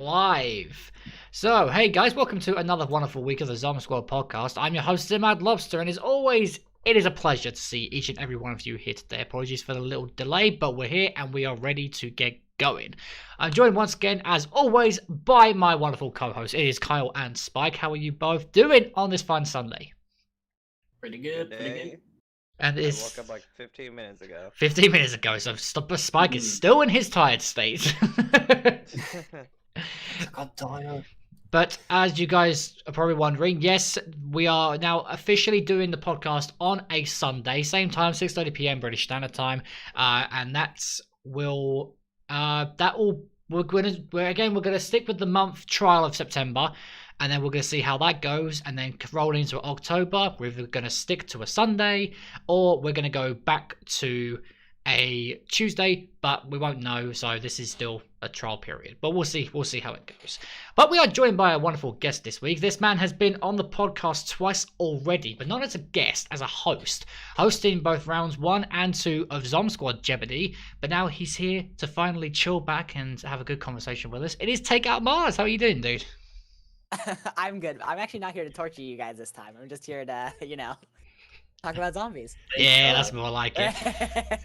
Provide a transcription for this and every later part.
live. So, hey guys, welcome to another wonderful week of the ZombSquad Podcast. I'm your host, ZeMadLobster, and as always, it is a pleasure to see each and every one of you here today. Apologies for the little delay, but we're here and we are ready to get going. I'm joined once again, as always, by my wonderful co-hosts. It is Kyle and Spike. How are you both doing on this fine Sunday? Pretty good, pretty good. And I woke up like 15 minutes ago. 15 minutes ago, so Spike is still in his tired state. I'm tired. But as you guys are probably wondering, yes, we are now officially doing the podcast on a Sunday, same time, 6:30 p.m. British Standard Time, and we're gonna stick with the month trial of September, and then we're gonna see how that goes, and then roll into October. We're either gonna stick to a Sunday, or we're gonna go back to a Tuesday, but we won't know, so this is still a trial period, but we'll see how it goes. But we are joined by a wonderful guest this week. This man has been on the podcast twice already, but not as a guest, as a host, hosting both rounds 1 and 2 of ZombSquad Jeopardy, but now he's here to finally chill back and have a good conversation with us. It is TakeoutMars. How are you doing, dude? I'm good. I'm actually not here to torture you guys this time. I'm just here to, talk about zombies. Yeah, that's more like it.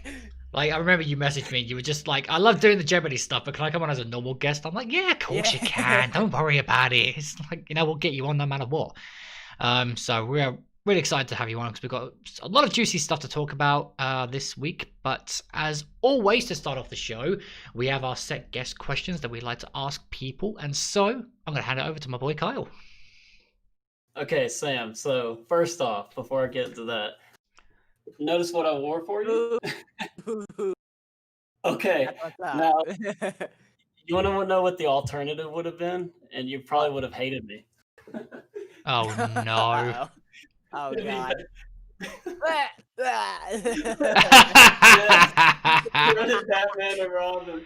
Like, I remember you messaged me, you were just like, I love doing the Jeopardy stuff, but can I come on as a normal guest? I'm like, yeah, of course you can. Don't worry about it. It's like, we'll get you on no matter what. So we're really excited to have you on because we've got a lot of juicy stuff to talk about this week. But as always, to start off the show, we have our set guest questions that we like to ask people. And so I'm going to hand it over to my boy, Kyle. Okay, Sam, so first off, before I get into that, notice what I wore for you? Okay, now, you want to know what the alternative would have been? And you probably would have hated me. Oh, no. Oh, God. Batman and Robin.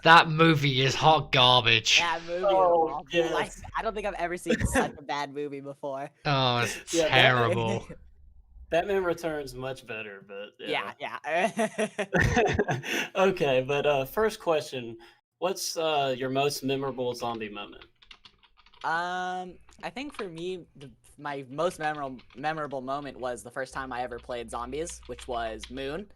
That movie is hot garbage. That movie Oh, was yes. like, I don't think I've ever seen such a bad movie before. Oh, it's Yeah, terrible. Batman Returns much better, but Yeah. Okay, but first question, what's your most memorable zombie moment? I think for me, my most memorable moment was the first time I ever played Zombies, which was Moon.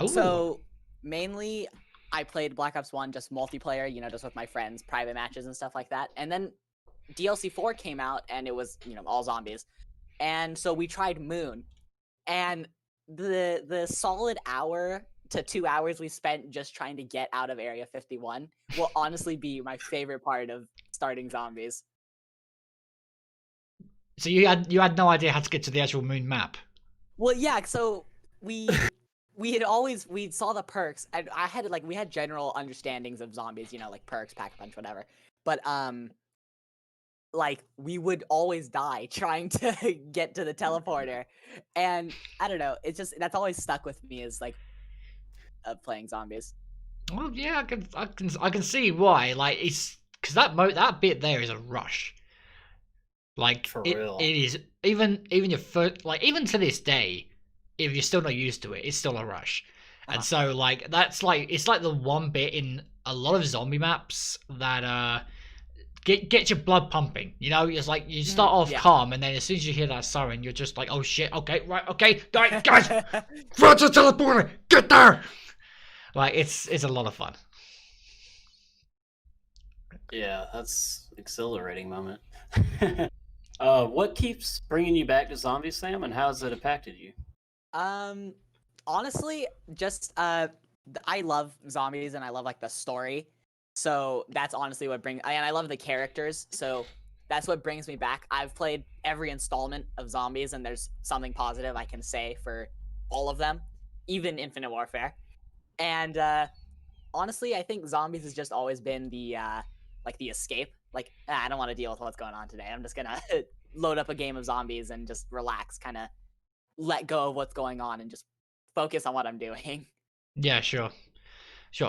Ooh. So mainly, I played Black Ops 1 just multiplayer, just with my friends, private matches and stuff like that. And then DLC 4 came out, and it was all zombies. And so we tried Moon, and the solid hour to 2 hours we spent just trying to get out of Area 51 will honestly be my favorite part of starting Zombies. So you had no idea how to get to the actual Moon map? Well, yeah. So we saw the perks. And we had general understandings of zombies, like perks, pack punch, whatever. But we would always die trying to get to the teleporter, and I don't know. It's just that's always stuck with me is of playing Zombies. Well, yeah, I can see why. Like, it's because that bit there is a rush. Like, For real. It is even your first, even to this day, if you're still not used to it, it's still a rush. And so it's like the one bit in a lot of zombie maps that get your blood pumping. It's like you start off calm, and then as soon as you hear that siren, you're just like, oh shit, okay, guys, run to the teleporter, get there. Like, it's a lot of fun. Yeah, that's an exhilarating moment. What keeps bringing you back to Zombies, Sam, and how has it impacted you? Honestly, just I love Zombies, and I love the story. So that's honestly what and I love the characters, so that's what brings me back. I've played every installment of Zombies, and there's something positive I can say for all of them, even Infinite Warfare. And honestly, I think Zombies has just always been the escape. I don't want to deal with what's going on today. I'm just gonna load up a game of Zombies and just relax, kind of let go of what's going on, and just focus on what I'm doing. Yeah, sure.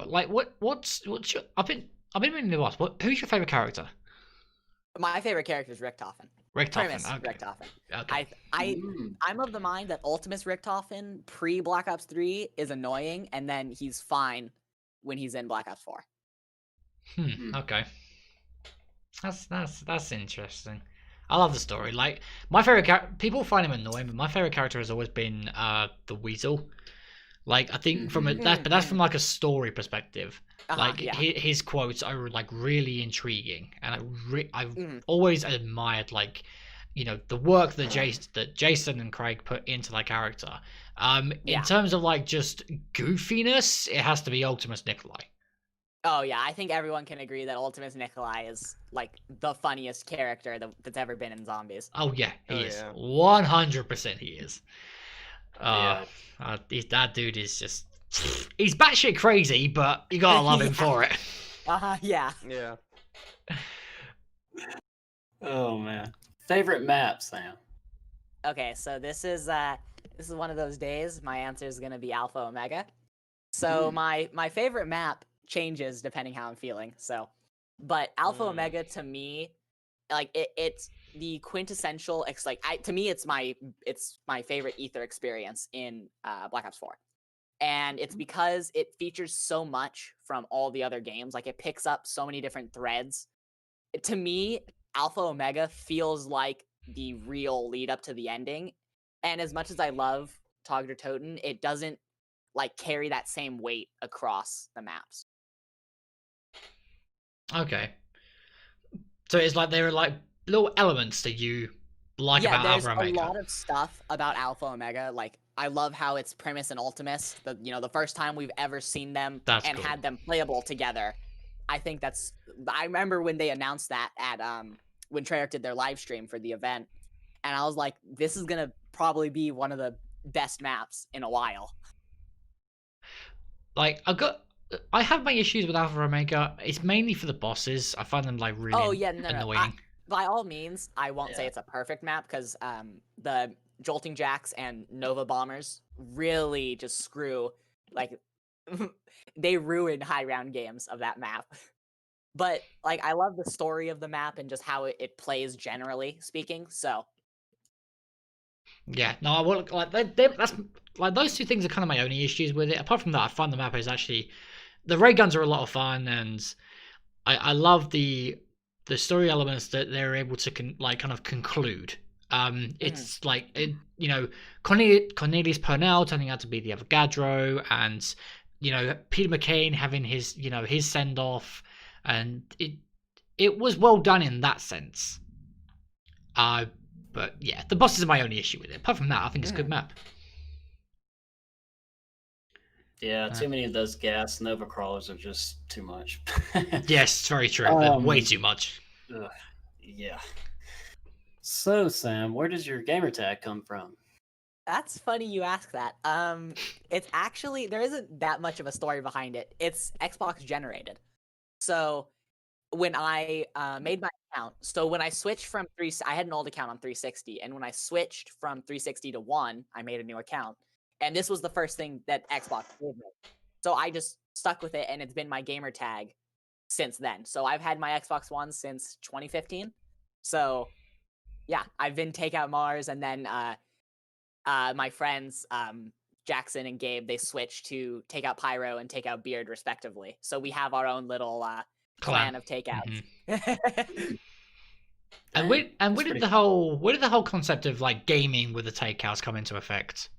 Like, what's your? I've been meaning to ask. Who's your favorite character? My favorite character is Richtofen. Richtofen. Okay. Richtofen. Okay. I'm of the mind that Ultimus Richtofen pre Black Ops 3 is annoying, and then he's fine when he's in Black Ops 4. Okay. That's interesting. I love the story. Like, my favorite character, people find him annoying, but my favorite character has always been the Weasel. Like, I think that's from like a story perspective. Like, his quotes are like really intriguing, and I've always admired, like, you know, the work that Jason and Craig put into that character. In terms of like just goofiness, it has to be Optimus Nikolai. Oh yeah, I think everyone can agree that Optimus Nikolai is like the funniest character that's ever been in Zombies. Oh yeah, he is. 100% he is. That dude is just, he's batshit crazy, but you gotta love him for it. Yeah. Yeah. Oh man. Favorite map, Sam? Okay, so this is one of those days. My answer is gonna be Alpha Omega. So my favorite map changes depending how I'm feeling. So, but Alpha Omega to me, like it's the quintessential. To me, it's my favorite Ether experience in Black Ops 4, and it's because it features so much from all the other games. Like, it picks up so many different threads. To me, Alpha Omega feels like the real lead up to the ending, and as much as I love Togger Toten, it doesn't like carry that same weight across the maps. Okay. So it's like there are like little elements that you like about Alpha Omega. There's a lot of stuff about Alpha Omega. Like, I love how it's Primus and Ultimus. The first time we've ever seen them had them playable together. I think I remember when they announced that at when Treyarch did their live stream for the event, and I was like, this is gonna probably be one of the best maps in a while. Like, I have my issues with Alpha Omega. It's mainly for the bosses. I find them like really annoying. By all means, I won't say it's a perfect map, because the Jolting Jacks and Nova Bombers really just screw, like, they ruin high round games of that map. But like, I love the story of the map and just how it plays, generally speaking. So yeah, no, I will like that's like, those two things are kind of my only issues with it. Apart from that, I find the map is actually, the ray guns are a lot of fun, and I love the story elements that they're able to kind of conclude. It's like, you know, Cornelius Purnell turning out to be the Avogadro, and, you know, Peter McCain having his send off, and it was well done in that sense. But yeah, the bosses are my only issue with it. Apart from that, I think it's a good map. Yeah, too many of those gas Nova crawlers are just too much. Yes, very true. Way too much. Yeah. So, Sam, where does your gamer tag come from? That's funny you ask that. It's actually, there isn't that much of a story behind it. It's Xbox generated. So when I made my account, so when I switched from I had an old account on 360, and when I switched from 360 to 1, I made a new account. And this was the first thing that Xbox gave me. So I just stuck with it, and it's been my gamer tag since then. So I've had my Xbox One since 2015. So yeah, I've been TakeoutMars, and then my friends Jackson and Gabe, they switched to Takeout Pyro and Takeout Beard respectively. So we have our own little clan of takeouts. Mm-hmm. And where did the whole concept of like gaming with the takeouts come into effect?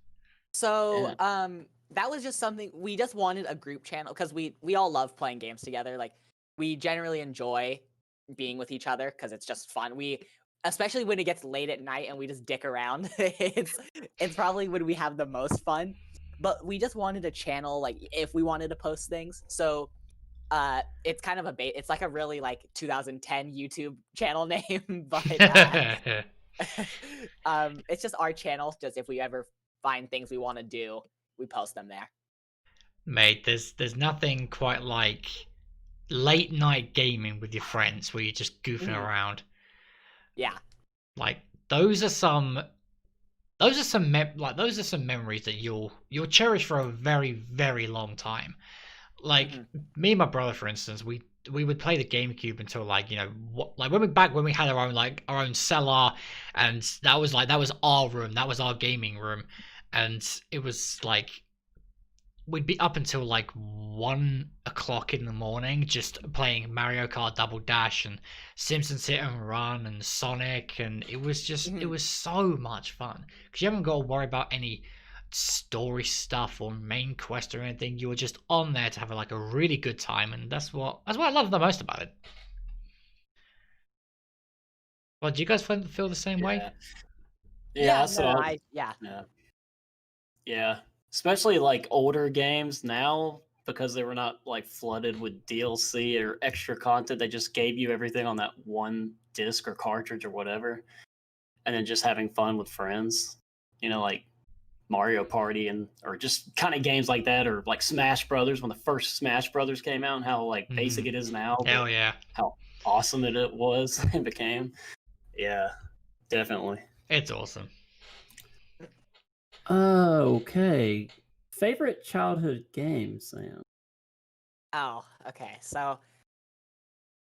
So that was just something, we just wanted a group channel, because we all love playing games together. Like, we generally enjoy being with each other because it's just fun. Especially when it gets late at night and we just dick around. it's probably when we have the most fun. But we just wanted a channel, like, if we wanted to post things. So it's kind of it's like a really like 2010 YouTube channel name, but it's just our channel. Just if we ever find things we want to do, we post them there. Mate, there's nothing quite like late night gaming with your friends where you're just goofing around. Yeah, like those are some memories that you'll cherish for a very, very long time. Like me and my brother, for instance, we would play the GameCube until like, you know, when we had our own cellar, and that was our room, that was our gaming room, and it was like we'd be up until like 1 o'clock in the morning just playing Mario Kart Double Dash and Simpsons Hit and Run and Sonic, and it was just it was so much fun because you haven't got to worry about any story stuff or main quest or anything. You were just on there to have like a really good time, and that's what I love the most about it. Well, do you guys feel the same way? Yeah, yeah. Yeah. Especially like older games now, because they were not like flooded with DLC or extra content. They just gave you everything on that one disc or cartridge or whatever. And then just having fun with friends. You know, like Mario Party or just kind of games like that, or like Smash Brothers when the first Smash Brothers came out and how like basic it is now. Hell yeah. How awesome it was and became. Yeah, definitely. It's awesome. Okay. Favorite childhood game, Sam? Oh, okay. So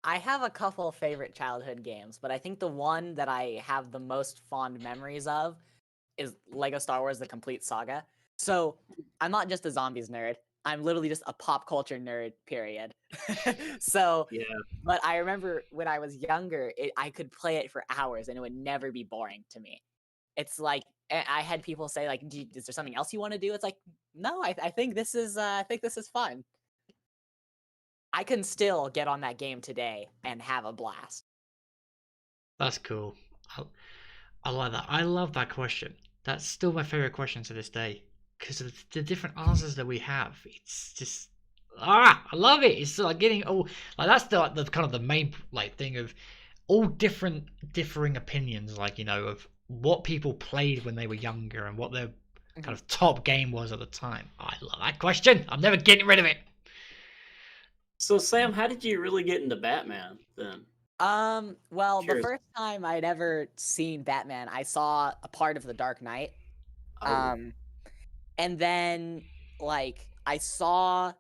I have a couple of favorite childhood games, but I think the one that I have the most fond memories of is Lego Star Wars: The Complete Saga. So I'm not just a zombies nerd. I'm literally just a pop culture nerd, period. So, yeah. But I remember when I was younger, I could play it for hours and it would never be boring to me. It's like, I had people say like, is there something else you want to do? It's like, no, I think this is fun. I can still get on that game today and have a blast. That's cool. I like that. I love that question. That's still my favorite question to this day because of the different answers that we have. It's just I love it. It's like getting all like that's the kind of the main like thing of all differing opinions, like, you know, of what people played when they were younger and what their kind of top game was at the time. I love that question. I'm never getting rid of it. So Sam, how did you really get into Batman then? Well, the first time I'd ever seen Batman, I saw a part of The Dark Knight. And then like I saw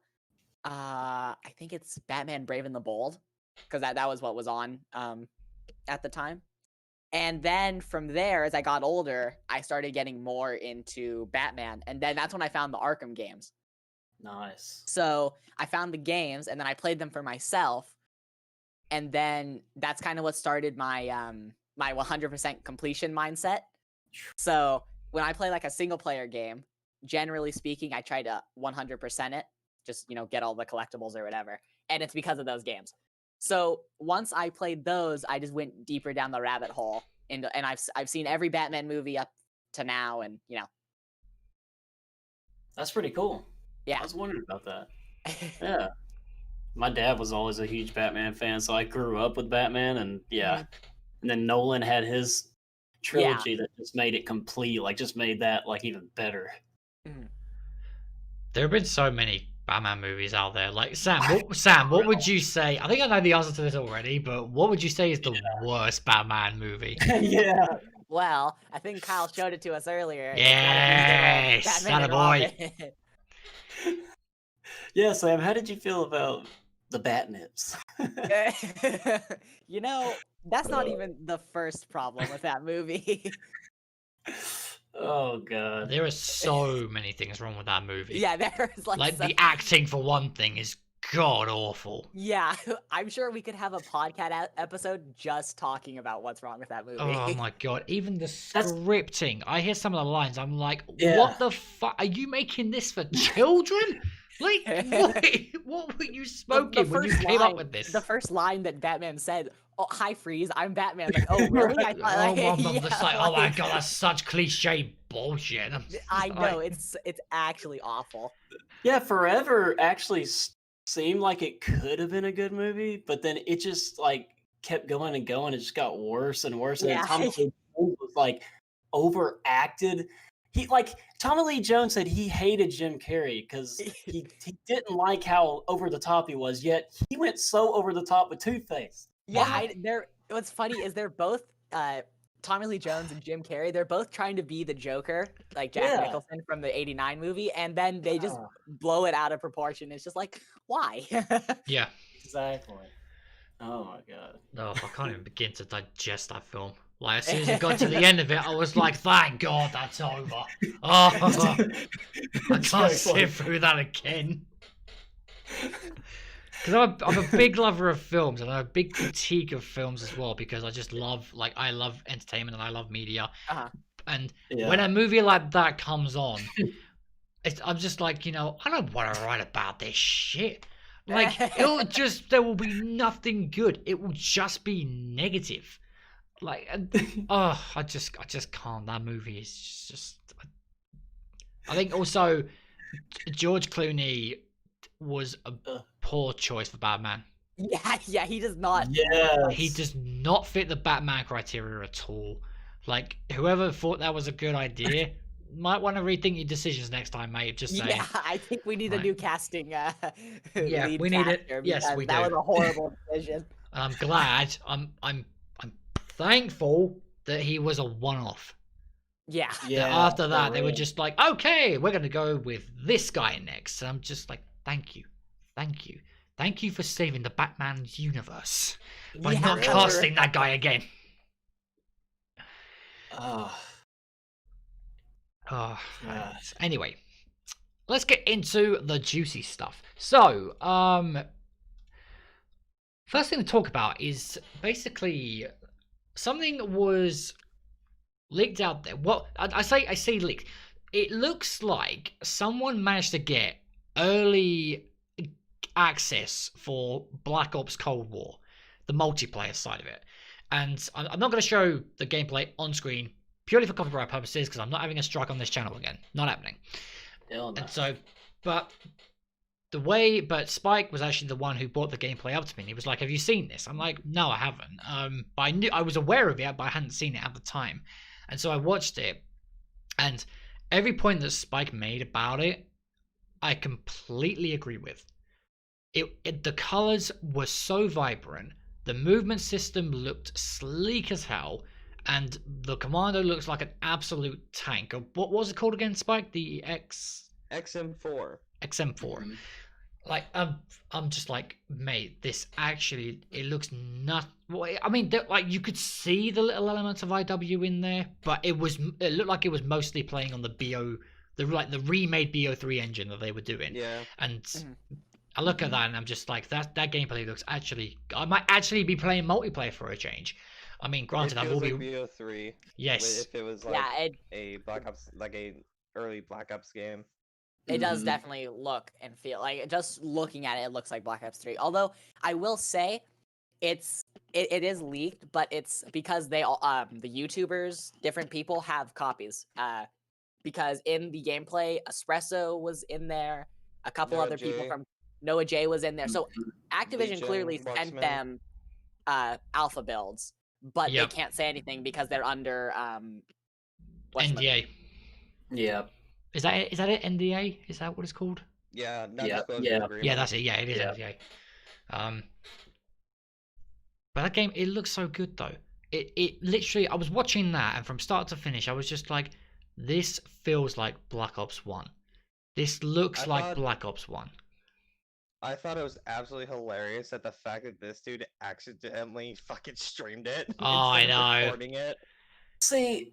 I think it's Batman Brave and the Bold, because that was what was on at the time. And then from there, as I got older, I started getting more into Batman, and then that's when I found the Arkham games. Nice. So I found the games, and then I played them for myself, and then that's kind of what started my my 100% completion mindset. So when I play like a single player game, generally speaking, I try to 100% it, just, you know, get all the collectibles or whatever, and it's because of those games. So once I played those, I just went deeper down the rabbit hole, and I've seen every Batman movie up to now, and you know. That's pretty cool. Yeah. I was wondering about that. Yeah. My dad was always a huge Batman fan, so I grew up with Batman, and yeah. And then Nolan had his trilogy that just made it complete, like just made that like even better. There have been so many Batman movies out there. Like Sam, what would you say? I think I know the answer to this already, but what would you say is the worst Batman movie? Yeah. Well, I think Kyle showed it to us earlier. Yes, that boy. Yeah, Sam, how did you feel about the Batnips? You know, that's not even the first problem with that movie. Oh god. There are so many things wrong with that movie. Yeah, there's like the acting for one thing is god awful. Yeah, I'm sure we could have a podcast episode just talking about what's wrong with that movie. Oh my god, even the scripting. I hear some of the lines, I'm like, what the fuck? Are you making this for children? Like, what were you smoking when you came up with this? The first line that Batman said, "Oh, hi, Freeze, I'm Batman." Like, oh, really? I thought, oh my god, that's such cliche bullshit. I know, it's actually awful. Yeah, Forever actually seemed like it could have been a good movie, but then it just like kept going and going. It just got worse and worse. And then Tommy Lee Jones was like overacted. Tommy Lee Jones said he hated Jim Carrey because he didn't like how over the top he was. Yet he went so over the top with Two-Face. Yeah, what's funny is they're both Tommy Lee Jones and Jim Carrey. They're both trying to be the Joker, like Jack Nicholson from the '89 movie, and then they just blow it out of proportion. It's just like, why? Yeah, exactly. Oh my god. No, I can't even begin to digest that film. Like, as soon as I got to the end of it, I was like, thank God that's over. Oh, I can't sit through that again. Because I'm a big lover of films, and I'm a big critique of films as well, because I just love, like, I love entertainment and I love media. And when a movie like that comes on, I'm just like, you know, I don't want to write about this shit. Like, there will be nothing good. It will just be negative. Like, I just can't. That movie is just. I think also George Clooney was a poor choice for Batman. Yeah, he does not. Yeah, he does not fit the Batman criteria at all. Like, whoever thought that was a good idea might want to rethink your decisions next time, mate. Just saying. Yeah, I think we need a new casting. Yeah, we need it. Yes, we do. That was a horrible decision. And I'm glad. I'm thankful that he was a one-off. Yeah. That after that, they were just like, okay, we're gonna go with this guy next. And I'm just like, thank you for saving the Batman universe by not casting that guy again. Anyway, let's get into the juicy stuff. So, first thing to talk about is basically something was leaked out there. Well, I say leaked. It looks like someone managed to get early access for Black Ops Cold War, the multiplayer side of it. And I'm not going to show the gameplay on screen purely for copyright purposes, because I'm not having a strike on this channel again. Not happening. Hell no. And so, but Spike was actually the one who brought the gameplay up to me. And he was like, "Have you seen this?" I'm like, "No, I haven't." But I was aware of it, but I hadn't seen it at the time. And so I watched it, and every point that Spike made about it, I completely agree with. The colors were so vibrant. The movement system looked sleek as hell. And the commando looks like an absolute tank. What was it called again, Spike? The XM4. XM4. Like, I'm just like, mate, this actually, it looks not. I mean, like, you could see the little elements of IW in there, but it looked like it was mostly playing on the the remade BO3 engine that they were doing. Yeah. And I look at that and I'm just like, that gameplay looks actually. I might actually be playing multiplayer for a change. I mean, granted, I will be. BO3. Yes. If it was like a Black Ops, like a early Black Ops game. It does definitely look and feel like, just looking at it, it looks like Black Ops 3. Although I will say, it is leaked, but it's because they all the YouTubers, different people have copies. Because in the gameplay, Espresso was in there, a couple other people from Noah J was in there. So Activision clearly sent them alpha builds, but they can't say anything because they're under NDA. Yeah. Is that it? NDA? Is that what it's called? Yeah. Yeah, that's it. Yeah, it is NDA. But that game, it looks so good though. It literally, I was watching that, and from start to finish, I was just like, this feels like Black Ops 1. This looks like Black Ops 1. I thought it was absolutely hilarious that the fact that this dude accidentally fucking streamed it. Oh, I know. Recording it. See,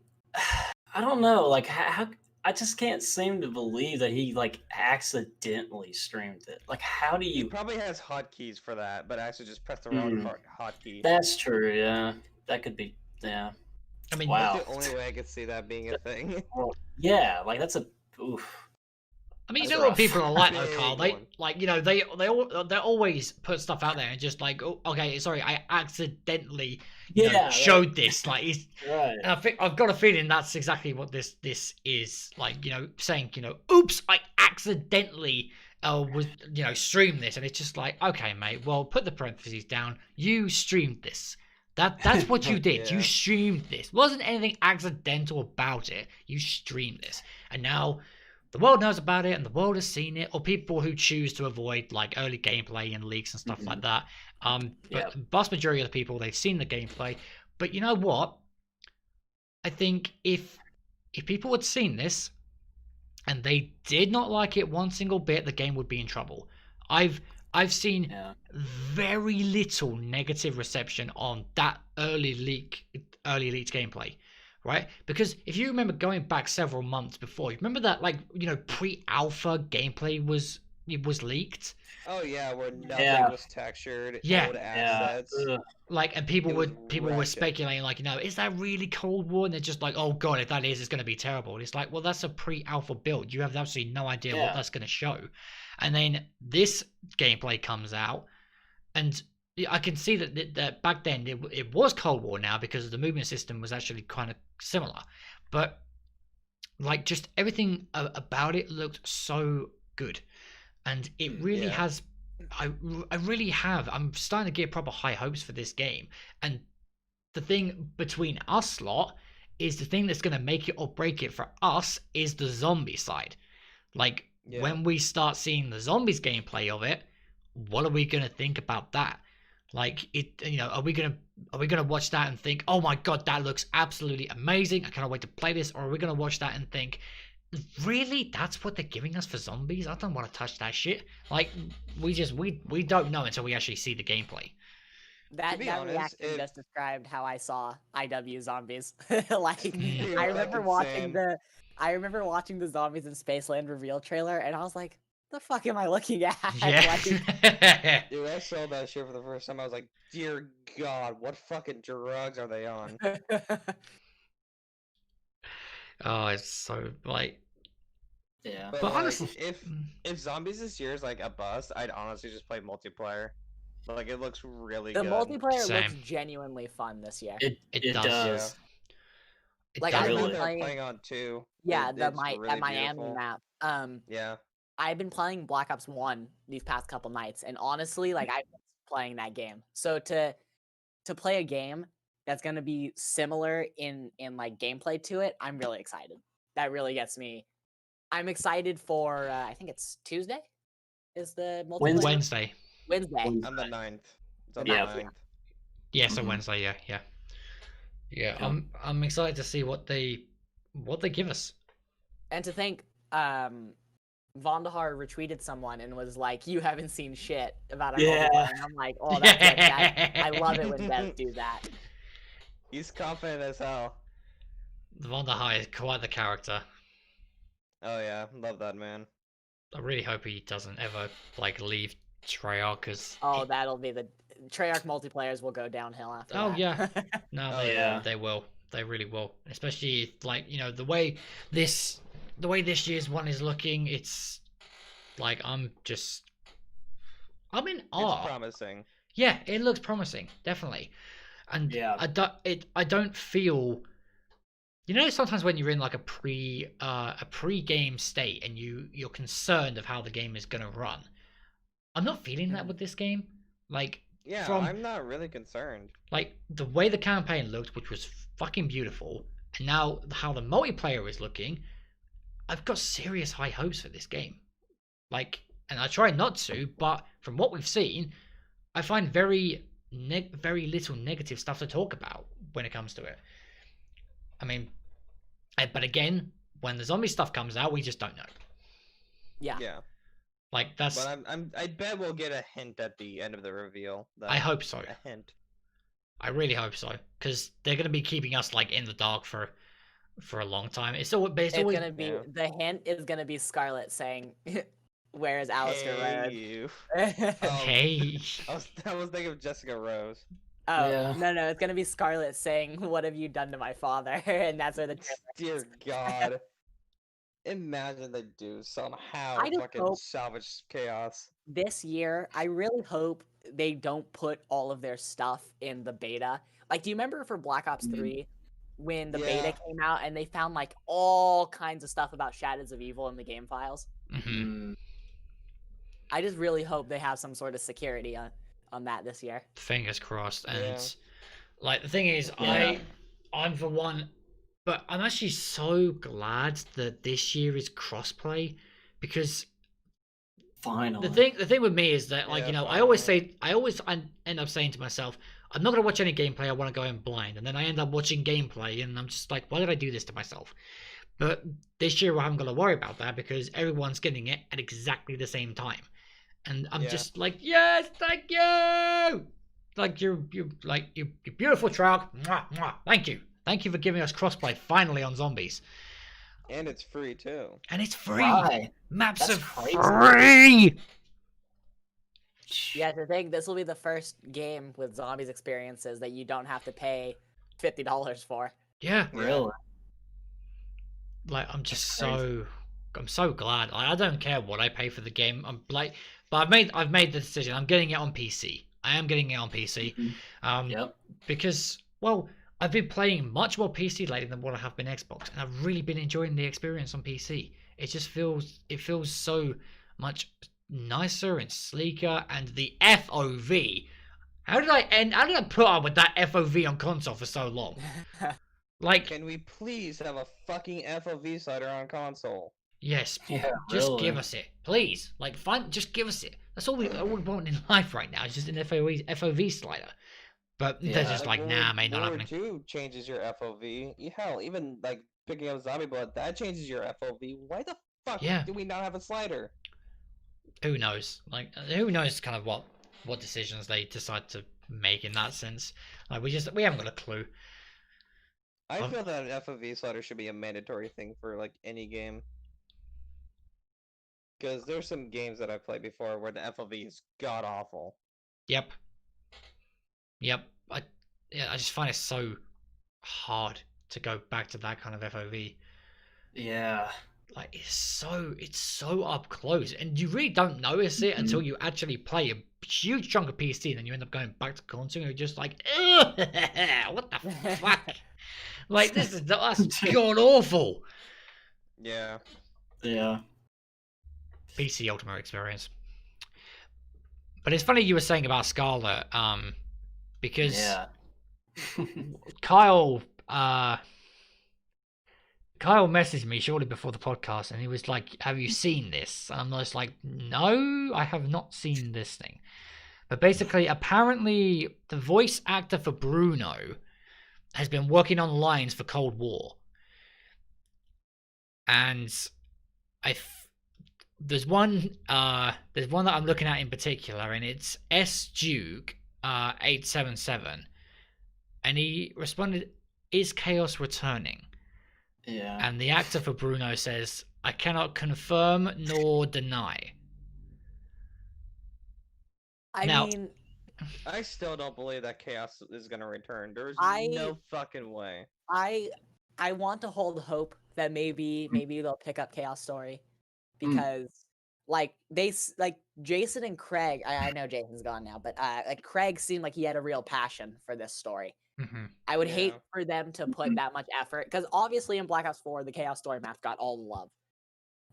I don't know. Like, how I just can't seem to believe that he like accidentally streamed it. Like, how do you? He probably has hotkeys for that, but actually just pressed the wrong hotkey. That's true. Yeah, that could be. Yeah. I mean, wow. That's the only way I could see that being a thing. Well, yeah, like that's a. Oof. I mean, you know what people are like though, Carl. They like, you know, they always put stuff out there and just like, oh, okay, sorry, I accidentally showed this. Like, right. And I think I've got a feeling that's exactly what this is. Like, you know, saying, you know, oops, I accidentally was, you know, streamed this, and it's just like, okay, mate, well, put the parentheses down. You streamed this. That's what you did. You streamed this. Wasn't anything accidental about it. You streamed this, and now the world knows about it, and the world has seen it, or people who choose to avoid like early gameplay and leaks and stuff like that. But the vast majority of the people, they've seen the gameplay. But you know what? I think if people had seen this and they did not like it one single bit, the game would be in trouble. I've seen very little negative reception on that early leak early leaked gameplay, right? Because if you remember going back several months before, you remember that like pre-alpha gameplay was leaked. Oh yeah, where nothing Yeah. was textured, Yeah. old Yeah. assets. Ugh. Like, and people It was were wretched. speculating, like, is that really Cold War? And they're just like, oh god, if that is, it's going to be terrible. And it's like, well, that's a pre-alpha build. You have absolutely no idea what Yeah. that's going to show. And then this gameplay comes out, and I can see that back then it was Cold War now because the movement system was actually kind of similar, but like just everything about it looked so good, and it really Yeah. has. I really have. I'm starting to get proper high hopes for this game, and the thing between us lot is the thing that's going to make it or break it for us is the zombie side. Like Yeah. when we start seeing the zombies gameplay of it, what are we going to think about that? Like it, are we gonna watch that and think, oh my god, that looks absolutely amazing, I cannot wait to play this? Or are we gonna watch that and think, really, that's what they're giving us for zombies? I don't want to touch that shit. Like we don't know until we actually see the gameplay. That be that honest, reaction just described how I saw IW Zombies. like Mm. I remember Fucking watching same. the Zombies in Spaceland reveal trailer, and I was like, the fuck am I looking at? Yeah. Dude, I saw that shit for the first time. I was like, dear God, what fucking drugs are they on? Oh, it's so like. Yeah. But, But like, honestly, if Zombies this year is like a bust, I'd honestly just play multiplayer. Like it looks really the good. multiplayer looks Same. genuinely fun this year. It does. does. It Like, does. I've I been think Really. they're playing- playing on 2. Yeah, It's at really Miami beautiful. map. Yeah. I've been playing Black Ops 1 these past couple nights, and honestly, like I've been playing that game. So to play a game that's gonna be similar in like gameplay to it, I'm really excited. That really gets me. I'm excited for I think it's Tuesday. Is the multiplayer Wednesday. Wednesday? On the 9th. It's on Yeah. the 9th. Yeah, so Mhm. Wednesday. Yeah. Yeah. Yeah. I'm excited to see what they give us. And to think, Vondahar retweeted someone and was like, "You haven't seen shit about our Yeah. multiplayer," and I'm like, "Oh, that's it. I love it when devs do that." He's confident as hell. Von der High is quite the character. Oh yeah, love that man. I really hope he doesn't ever like leave Treyarch, because Oh, that'll be the Treyarch multiplayers will go downhill after Oh, that. yeah. no, Oh, they yeah. they will, they really will. Especially like the way this year's one is looking. It's like I'm in It's awe. promising. Yeah, it looks promising, definitely. And Yeah. I don't feel. Sometimes when you're in like a pre-game state and you're concerned of how the game is gonna run. I'm not feeling that with this game. Like Yeah, From- I'm not really concerned. like the way the campaign looked, which was fucking beautiful, and now how the multiplayer is looking, I've got serious high hopes for this game. Like, and I try not to, but from what we've seen, I find very little negative stuff to talk about when it comes to it. I mean, but again, when the zombie stuff comes out, we just don't know. Yeah. Yeah, Like that's. but I bet we'll get a hint at the end of the reveal. I hope so. A hint. I really hope so, because they're gonna be keeping us like in the dark for a long time. It's always It's always gonna be Yeah. the hint is gonna be Scarlet saying, "Where is Alistair Hey, Road?" you. oh hey. I was thinking of Jessica Rose. Yeah. no, it's gonna be Scarlet saying, "What have you done to my father?" And that's where the Dear God. Imagine they do somehow I just fucking hope- salvage chaos. this year, I really hope they don't put all of their stuff in the beta. Like, do you remember for Black Ops Mhm. 3 when the Yeah. beta came out and they found like all kinds of stuff about Shadows of Evil in the game files? Mhm. Mm. I just really hope they have some sort of security on that this year. Fingers crossed. And Yeah. like the thing is, Yeah. I'm for one, but I'm actually so glad that this year is crossplay, because Finally. the thing with me is that like Yeah, I always end up saying to myself, I'm not gonna watch any gameplay. I want to go in blind, and then I end up watching gameplay, and I'm just like, why did I do this to myself? But this year I haven't got to worry about that because everyone's getting it at exactly the same time, and I'm Yeah. just like, yes, thank you. like you beautiful Trout. Mwah, mwah. Thank you for giving us crossplay finally on Zombies. And it's free too. And it's free. Right. Maps That's are crazy. free. Yeah, to think this will be the first game with Zombies experiences that you don't have to pay $50 for. Yeah. Really? Like I'm just That's crazy. I'm so glad. I don't care what I pay for the game. I'm like, but I've made the decision. I'm getting it on PC. I am getting it on PC. Yep. Because well, I've been playing much more PC lately than what I have been Xbox, and I've really been enjoying the experience on PC. It just feels so much nicer and sleeker, and the FOV. How did I put up with that FOV on console for so long? Like, Can we please have a fucking FOV slider on console? yes, Yeah. just really. give us it, please. Like, just give us it. That's all we want in life right now. Is just an FOV slider. But they're Yeah. just like, nah, mate, not War happening. 2 changes your FOV. Hell, even like picking up Zombie Blood, that changes your FOV. Why the fuck Yeah. do we not have a slider? Who knows? Like, who knows? Kind of what decisions they decide to make in that sense. Like, we haven't got a clue. I feel that an FOV slider should be a mandatory thing for like any game. Because there's some games that I've played before where the FOV is god awful. Yep. I just find it so hard to go back to that kind of FOV. Yeah. Like it's so up close, and you really don't notice it until you actually play a huge chunk of PC, and then you end up going back to console, and you're just like, ugh, what the fuck? Like that's god awful. Yeah. Yeah. PC Ultimate Experience. But it's funny you were saying about Scarlet, because Yeah. Kyle messaged me shortly before the podcast, and he was like, have you seen this? And I'm just like, no, I have not seen this thing. But basically, apparently, the voice actor for Bruno has been working on lines for Cold War. And there's one that I'm looking at in particular, and it's SDuke 877. And he responded, is Chaos returning? Yeah. And the actor for Bruno says, I cannot confirm nor deny. I Now- mean, I still don't believe that Chaos is gonna return. There's I- no fucking way. I want to hold hope that maybe they'll pick up Chaos Story because like Jason and Craig. I know Jason's gone now, but like Craig seemed like he had a real passion for this story. Mm-hmm. I would hate Yeah. for them to put that much effort because obviously in Black Ops 4 the Chaos Story maps got all the love.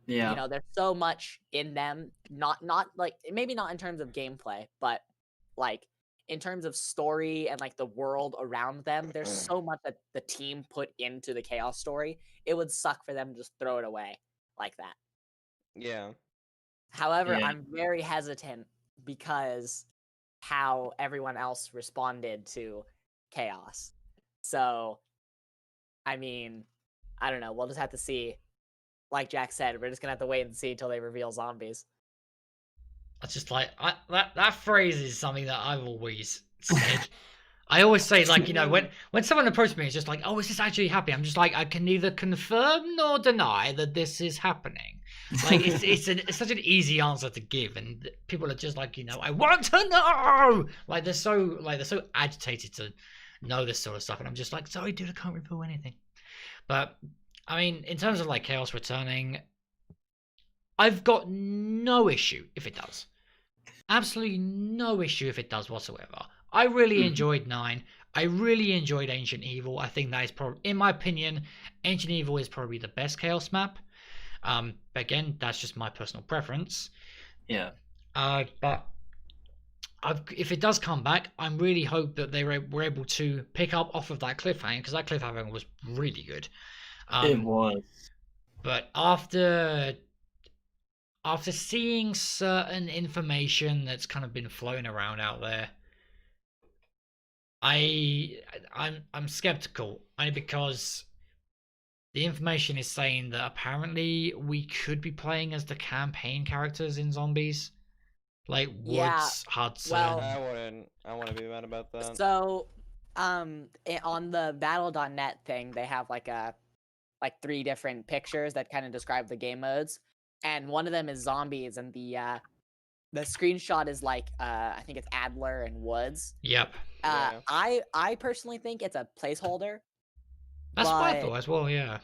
Yeah. You know, there's so much in them. Not like maybe not in terms of gameplay, but like in terms of story and like the world around them. There's so much that the team put into the Chaos Story. It would suck for them to just throw it away like that. Yeah. However, Yeah. I'm very hesitant because how everyone else responded to Chaos. So, I mean, I don't know. We'll just have to see. Like Jack said, we're just gonna have to wait and see until they reveal Zombies. It's just like that phrase is something that I've always said. I always say, like, you know, when someone approaches me, it's just like, oh, is this actually happening? I'm just like, I can neither confirm nor deny that this is happening. Like, it's such an easy answer to give, and people are just like, you know, I want to know. Like they're so agitated to know this sort of stuff, and I'm just like, sorry, dude, I can't reveal anything. But I mean, in terms of like Chaos returning, I've got no issue if it does. Absolutely no issue if it does whatsoever. I really enjoyed 9. I really enjoyed Ancient Evil. I think that is probably, in my opinion, Ancient Evil is probably the best Chaos map. Again, that's just my personal preference. Yeah. But if it does come back, I really hope that they were able to pick up off of that cliffhanger, because that cliffhanger was really good. It was. But after seeing certain information that's kind of been floating around out there, I'm skeptical, only because the information is saying that apparently we could be playing as the campaign characters in Zombies. Like Woods, Yeah, Hudson. well- I wouldn't be mad about that. So, on the battle.net thing, they have like 3 different pictures that kind of describe the game modes, and one of them is zombies, and the screenshot is like I think it's Adler and Woods. Yep. Yeah. I personally think it's a placeholder, That's what I but- thought as well, yeah.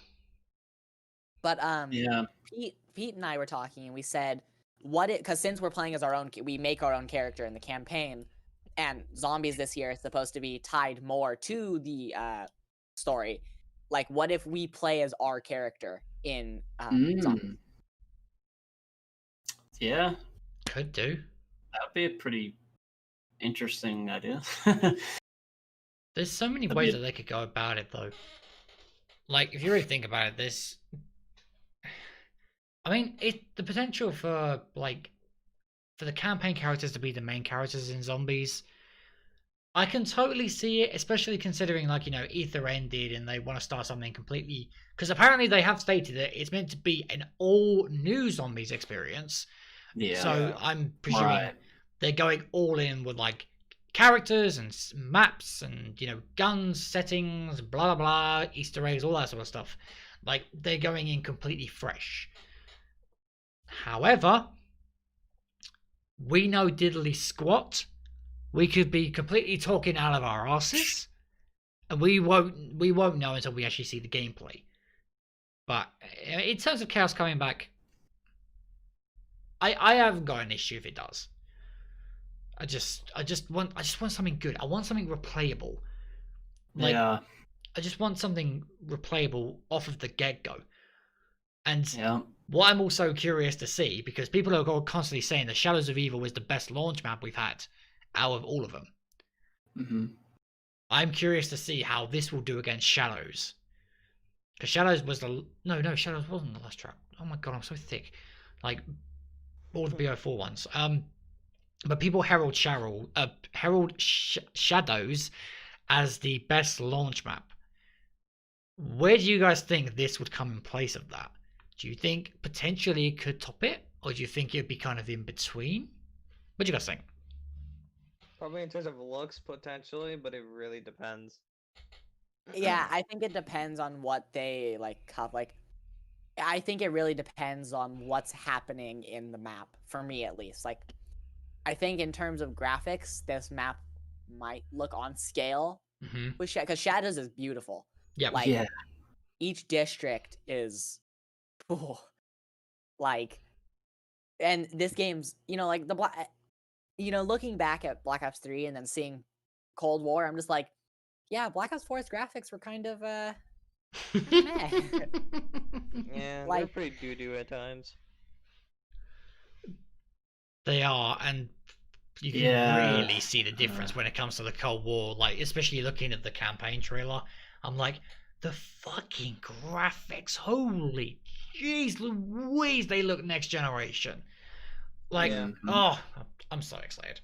but Yeah. Pete and I were talking, and we said, because since we're playing as our own, we make our own character in the campaign, and zombies this year is supposed to be tied more to the story. Like, what if we play as our character in Zombies? Yeah, Could do. that'd be a pretty interesting idea. There's so many That'd ways be- that they could go about it, though. Like, if you really think about it, there's... I mean, the potential for, like, for the campaign characters to be the main characters in Zombies, I can totally see it, especially considering, like, you know, Ether ended and they want to start something completely... Because apparently they have stated that it's meant to be an all-new Zombies experience. Yeah. So I'm presuming Right. they're going all in with, like, characters and maps and, you know, guns, settings, blah, blah, blah, Easter eggs, all that sort of stuff. Like, they're going in completely fresh. However, we know diddly squat. We could be completely talking out of our asses, and we won't know until we actually see the gameplay. But in terms of Chaos coming back, I haven't got an issue if it does. I just want something good. I want something replayable. Like, Yeah. I just want something replayable off of the get-go. And Yeah. what I'm also curious to see, because people are constantly saying that Shadows of Evil is the best launch map we've had out of all of them. Hmm. I'm curious to see how this will do against Shadows. Because Shadows was No, Shadows wasn't the last trap. Oh my god, I'm so thick. Like, all the BO4 ones. But people herald Shadows as the best launch map. Where do you guys think this would come in place of that? Do you think potentially it could top it? Or do you think it'd be kind of in between? What do you guys think? Probably in terms of looks, potentially, but it really depends. Yeah, I think it depends on what they I think it really depends on what's happening in the map, for me at least. Like, I think in terms of graphics, this map might look on scale Mm-hmm. with because Shadows is beautiful. Yeah. Like, Yeah. each district is, like, and this game's, like looking back at Black Ops 3 and then seeing Cold War, I'm just like, yeah, Black Ops 4's graphics were kind of meh. Yeah, they're Like- pretty doo-doo at times. They are, and you can Yeah. really see the difference when it comes to the Cold War. Like, especially looking at the campaign trailer, I'm like, the fucking graphics, holy jeez Louise, they look next generation. Like, Yeah. oh, I'm so excited.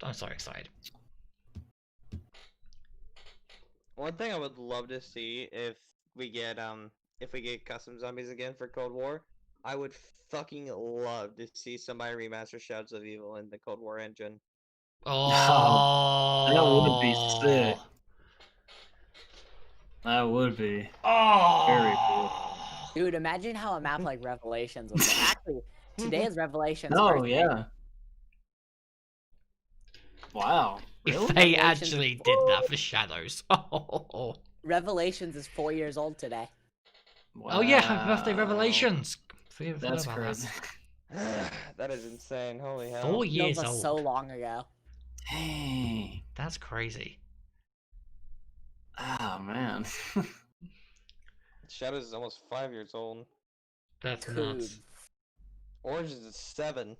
I'm so excited. One thing I would love to see if we get custom zombies again for Cold War, I would fucking love to see somebody remaster Shadows of Evil in the Cold War engine. Oh, that would be sick. That would be. Oh, Very cool. Dude, imagine how a map like Revelations would look. Actually, today is Revelations. Oh birthday. yeah. Wow. If Really? they Revelations actually is- did that for Shadows. Oh, Revelations is 4 years old today. oh yeah, happy birthday, Wow. Revelations. Forgot That's about that. crazy. That is insane. Holy hell. 4 years Feels old. so long ago. Dang. That's crazy. Oh man. Shadows is almost 5 years old. That's Dude, nuts. Origins is 7.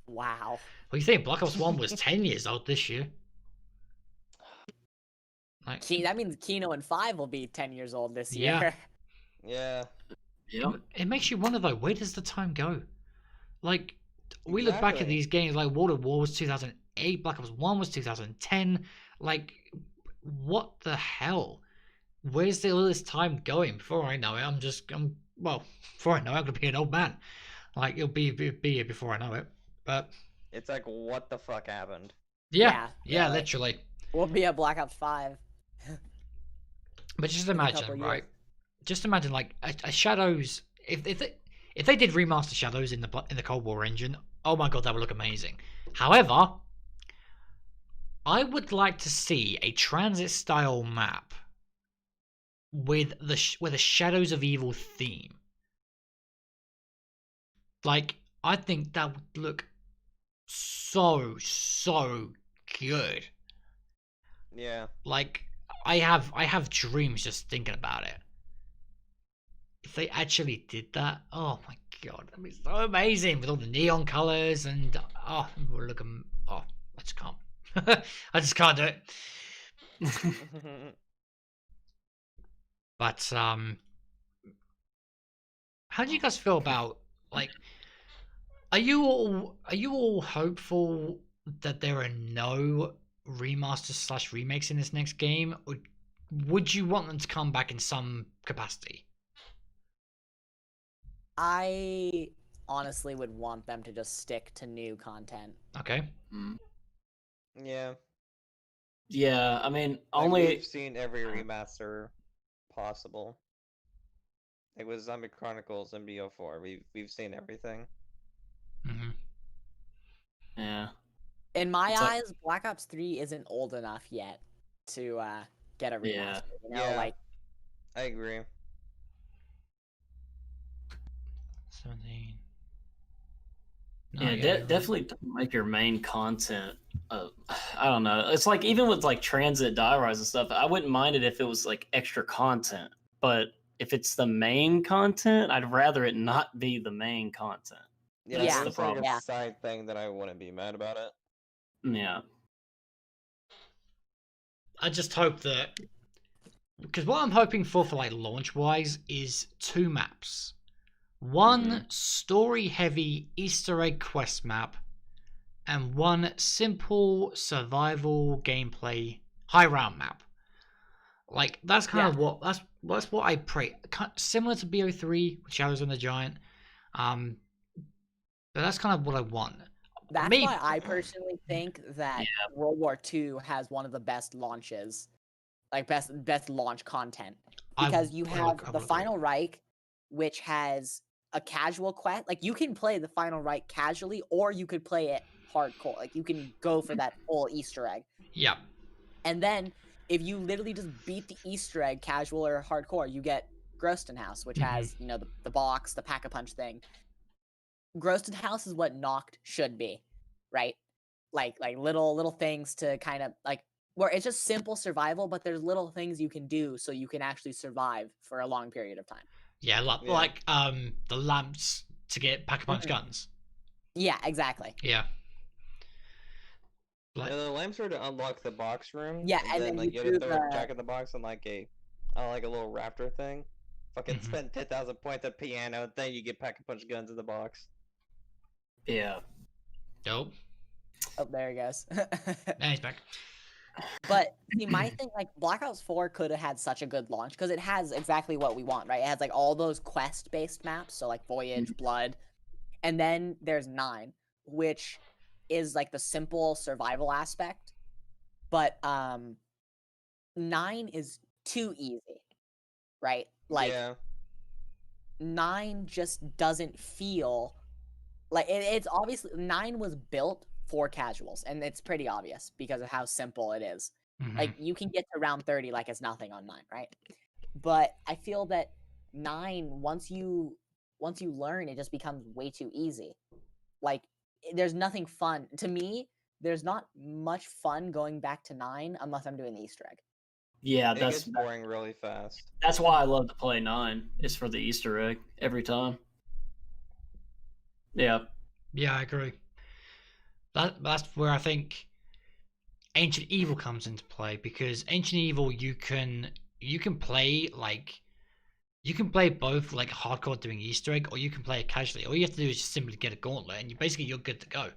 wow. Well, you think Black Ops 1 was 10 years old this year? Like, That means Kino and 5 will be 10 years old this Yeah. year. Yeah. Yep. it makes you wonder though, where does the time go? Like, we look back at Exactly. these games like World of War was 2008, Black Ops 1 was 2010. Like, what the hell? Where's all this time going? Before I know it, before I know it, I'm gonna be an old man. Like it'll be here before I know it. But It's like, what the fuck happened? yeah, Yeah, like- literally. We'll be at Black Ops 5. But just in a imagine, couple right? years. Just imagine like a Shadows. If they did remaster Shadows in the Cold War engine, oh my god, that would look amazing. However, I would like to see a transit style map with a Shadows of Evil theme. Like, I think that would look so good. Yeah. Like, I have dreams just thinking about it. If they actually did that, oh my god, that'd be so amazing with all the neon colors and oh, look, oh, I just can't. I just can't do it. But how do you guys feel about like? Are you all hopeful that there are no remasters / remakes in this next game, or would you want them to come back in some capacity? I honestly would want them to just stick to new content. Okay. Yeah. Yeah, I mean, Like, only we've seen every remaster possible. It was Zombie Chronicles and BO4. We've seen everything. Mm-hmm. yeah. In my It's like- eyes, Black Ops 3 isn't old enough yet to get a remaster. Yeah. You know, Yeah. like I agree. 17. Yeah, definitely make your main content. I don't know. It's like even with like transit diaries and stuff, I wouldn't mind it if it was like extra content. But if it's the main content, I'd rather it not be the main content. Yeah, Yeah. if That's it the was like problem. a Yeah. side thing, then I wouldn't be mad about it. Yeah. I just hope that, because what I'm hoping for like launch wise is 2 maps. One story heavy Easter egg quest map, and one simple survival gameplay high round map. Like that's kind of what that's what I pray. Similar to BO3 with Shadows on the Giant. But that's kind of what I want. that's Maybe. why I personally think that World War II has one of the best launches, like best launch content, because you have the Final Reich, which has a casual quest. Like you can play the Final Reich casually, or you could play it hardcore. Like you can go for that full Easter egg. Yeah. And then if you literally just beat the Easter egg casual or hardcore, you get Groston House, which has, you know, the box, the pack-a-punch thing. Groston House is what Noct should be, right? Like little things to kind of like where it's just simple survival, but there's little things you can do so you can actually survive for a long period of time. Yeah, like the lamps to get pack-a-punch guns. Yeah, exactly. Yeah. Like, Yeah, the lamps are to unlock the box room. Yeah, and then like you you do have to throw the- a Jack in the Box and like a little raptor thing. Fucking Mhm. spend 10,000 points at piano, then you get pack-a-punch guns in the box. Yeah. dope. Oh, there he goes. And he's back. But see, my thing, like Black Ops 4 could have had such a good launch because it has exactly what we want, right? It has like all those quest-based maps, so like Voyage, Blood, and then there's 9, which is like the simple survival aspect. But 9 is too easy, right? Like yeah. 9 just doesn't feel like it's obviously 9 was built for casuals, and it's pretty obvious because of how simple it is. Mhm. Like you can get to round 30 like it's nothing on 9, right? But I feel that 9, once you learn, it just becomes way too easy. Like there's nothing fun to me. There's not much fun going back to 9 unless I'm doing the Easter egg. Yeah, It that's gets boring really fast. that's why I love to play 9. It's for the Easter egg every time. Yeah. Yeah, I agree. That's where I think Ancient Evil comes into play, because Ancient Evil you can play both like hardcore doing Easter egg, or you can play it casually. All you have to do is just simply get a gauntlet, and you're good to go.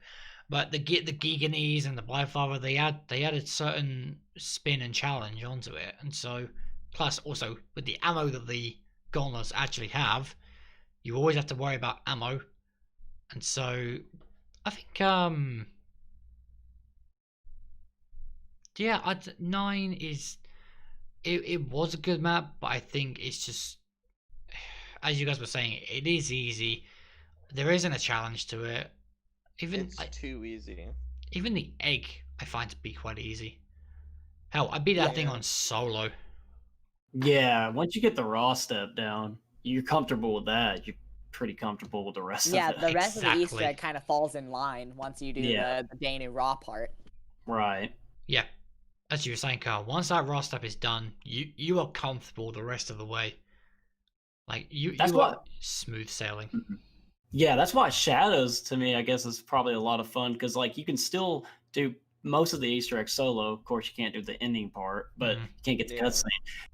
But the Giganese and the Byfather, they added a certain spin and challenge onto it, and so plus also with the ammo that the gauntlets actually have, you always have to worry about ammo. And so I think yeah, 9 is it was a good map, but I think it's just, as you guys were saying, it is easy. There isn't a challenge to it. Even It's too easy. even the egg I find to be quite easy. Hell, I beat that thing Yeah. on solo. Yeah, once you get the raw step down, you're comfortable with that. You're pretty comfortable with the rest Yeah, of it. the rest of the Easter Exactly. egg kind of falls in line once you do Yeah. the Danu raw part. Right. Yeah, as you were saying, Carl. Once that raw step is done, you are comfortable the rest of the way. Like That's you are what- smooth sailing. Yeah, that's why Shadows to me, I guess, is probably a lot of fun because like you can still do most of the Easter egg solo. Of course, you can't do the ending part, but Mhm. you can't get the Yeah. cutscene.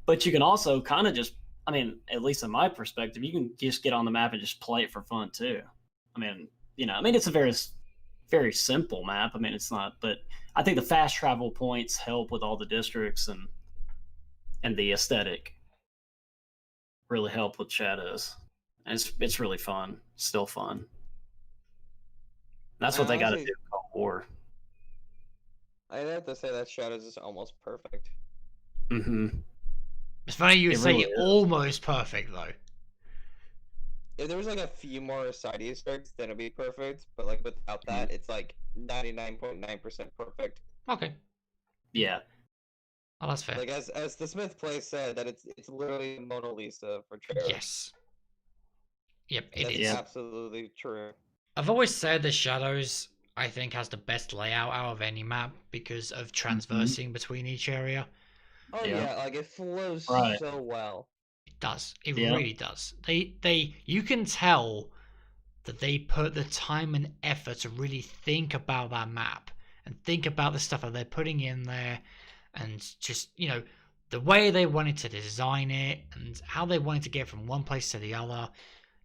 But you can also kind of just, I mean, at least in my perspective, you can just get on the map and just play it for fun too. I mean, it's a very, very simple map. I mean, it's not, but I think the fast travel points help with all the districts and the aesthetic really help with Shadows. And it's really fun, still fun. That's what they got to Honestly- do with Cold War. I'd have to say that Shadows is almost perfect. Mm-hmm. It's funny you would It say really is. almost perfect though. If there was like a few more side Easter eggs, then it'd be perfect. But like without that, it's like 99.9% perfect. Okay, Yeah. oh that's fair. Like as the Smith Play said, that it's literally Mona Lisa for Trailer. Yes. Yep, it That's is. Yeah. absolutely true. I've always said the Shadows, I think, has the best layout out of any map because of transversing between each area. Oh Yeah. yeah, like it flows Right. so well. It does. It Yeah. really does. You can tell that they put the time and effort to really think about that map and think about the stuff that they're putting in there, and just the way they wanted to design it and how they wanted to get from one place to the other.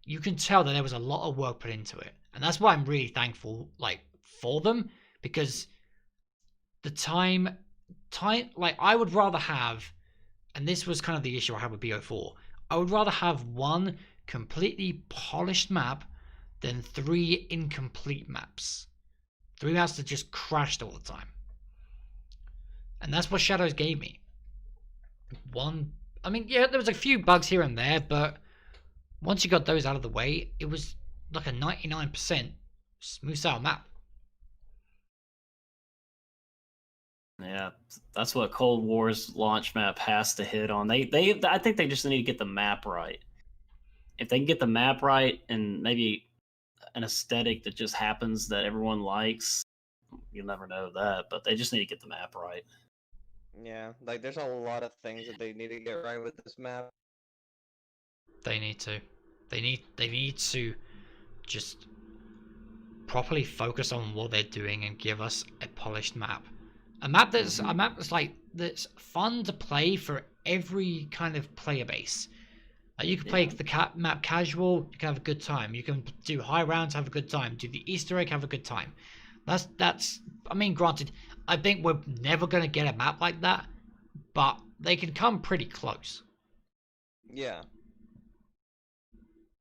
You can tell that there was a lot of work put into it, and that's why I'm really thankful, like, for them, because the time, like, I would rather have, and this was kind of the issue I had with BO4, I would rather have one completely polished map than 3 incomplete maps. 3 maps that just crashed all the time. And that's what Shadows gave me. I mean, yeah, there was a few bugs here and there, but once you got those out of the way, it was like a 99% smooth sail map. Yeah. That's what Cold War's launch map has to hit on. I think they just need to get the map right. If they can get the map right and maybe an aesthetic that just happens that everyone likes, you'll never know that, but they just need to get the map right. Yeah, like there's a lot of things that they need to get right with this map. They need to. They need to just properly focus on what they're doing and give us a polished map. A map that's that's fun to play for every kind of player base. Like, you can play the map casual, you can have a good time. You can do high rounds, have a good time. Do the Easter egg, have a good time. That's. I mean, granted, I think we're never gonna get a map like that, but they can come pretty close. Yeah.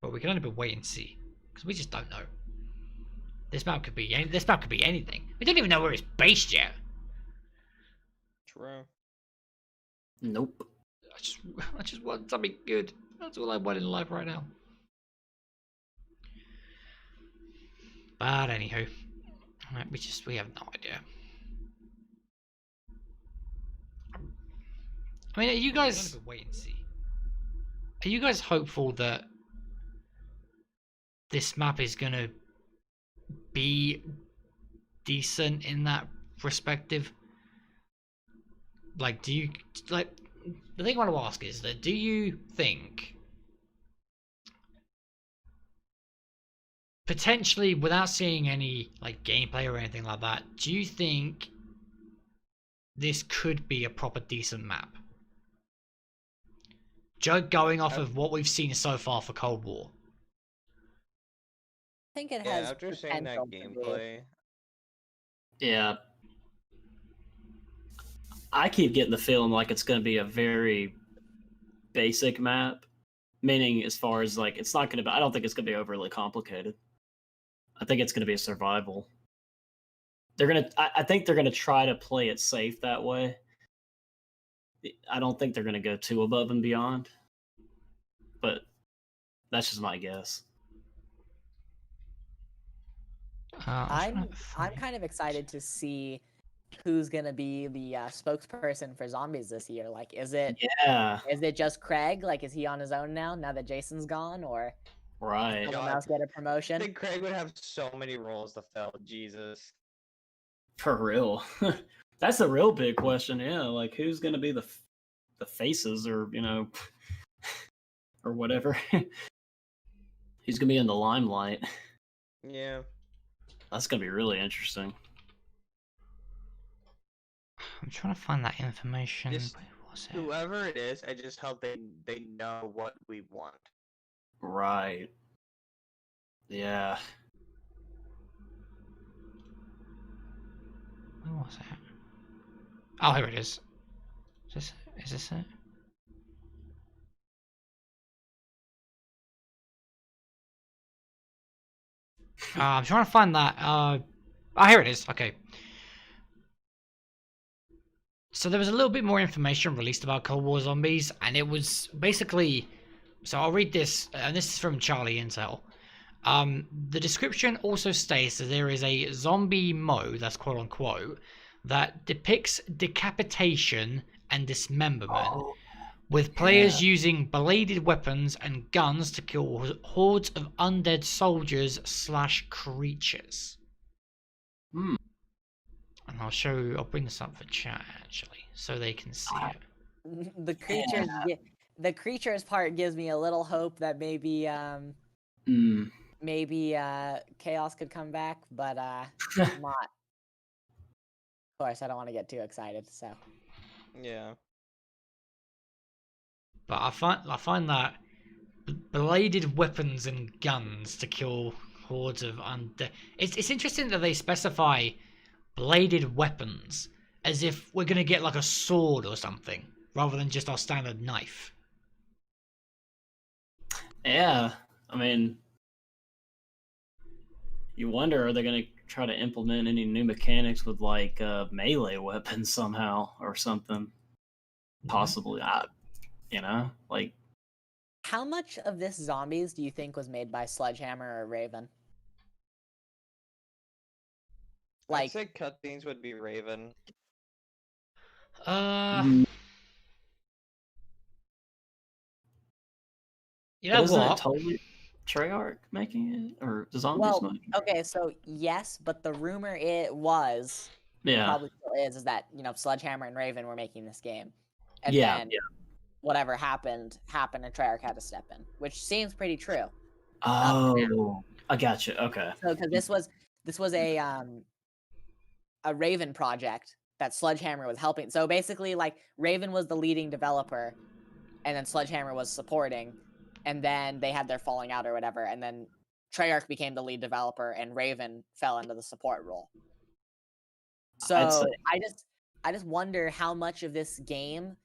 But we can only wait and see, because we just don't know. This map could be anything. We don't even know where it's based yet. True. Nope. I just want something good. That's all I want in life right now. But anywho, we have no idea. I mean, are you guys wait and see? Are you guys hopeful that this map is gonna be decent in that perspective? Like, the thing I want to ask is that, do you think, potentially, without seeing any like gameplay or anything like that, do you think this could be a proper decent map? Going off of what we've seen so far for Cold War. I think it Yeah, has after seeing that potential to be. gameplay, Yeah. I keep getting the feeling like it's going to be a very basic map, meaning as far as like it's not going to be. I don't think it's going to be overly complicated. I think it's going to be a survival. I think they're gonna try to play it safe that way. I don't think they're gonna go too above and beyond, but that's just my guess. I'm kind of excited to see who's gonna be the spokesperson for zombies this year. Like, is it just Craig? Like, is he on his own now that Jason's gone, or right? someone else get a I promotion? think Craig would have so many roles to fill. Jesus. For real. That's a real big question. Yeah, like who's gonna be the faces, or or whatever. Who's gonna be in the limelight? Yeah. That's gonna be really interesting. I'm trying to find that information. Just Where was it? Whoever it is, I just hope they know what we want. Right. Yeah. Where was it? Oh, here it is. Is this it? I'm trying to find that. Oh, here it is. Okay. So there was a little bit more information released about Cold War Zombies, and it was basically. So I'll read this, and this is from Charlie Intel. The description also states that there is a zombie mode, that's quote unquote, that depicts decapitation and dismemberment, with players using bladed weapons and guns to kill hordes of undead soldiers / creatures. And I'll bring this up for chat actually, so they can see it. The creatures, the creatures part gives me a little hope that maybe Chaos could come back, but not. Of course, I don't want to get too excited. So Yeah. But I find that bladed weapons and guns to kill hordes of undead. It's interesting that they specify bladed weapons as if we're gonna get like a sword or something rather than just our standard knife. Yeah, I mean, you wonder, are they going to try to implement any new mechanics with like melee weapons somehow or something? Possibly, like. how much of this Zombies do you think was made by Sledgehammer or Raven? I'd say cutscenes would be Raven. You know Isn't what? it totally Treyarch making it, or the Zombies making it? Okay, so yes, but the rumor it was, probably still is that Sledgehammer and Raven were making this game, and then whatever happened, and Treyarch had to step in, which seems pretty true. Oh, I gotcha. Okay. So because this was a Raven project that Sledgehammer was helping. So basically, like Raven was the leading developer, and then Sledgehammer was supporting, and then they had their falling out or whatever, and then Treyarch became the lead developer, and Raven fell into the support role. So I just wonder how much of this game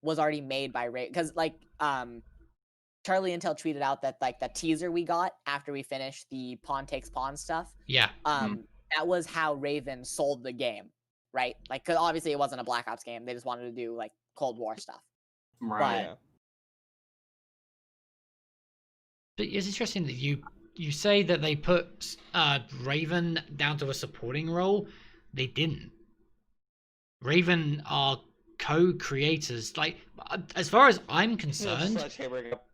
was already made by Raven, because like Charlie Intel tweeted out that like the teaser we got after we finished the Pawn Takes Pawn stuff. Yeah. That was how Raven sold the game, right? Like, because obviously it wasn't a Black Ops game; they just wanted to do like Cold War stuff. Right. But it's interesting that you say that they put Raven down to a supporting role. They didn't. Raven are co-creators. Like, as far as I'm concerned,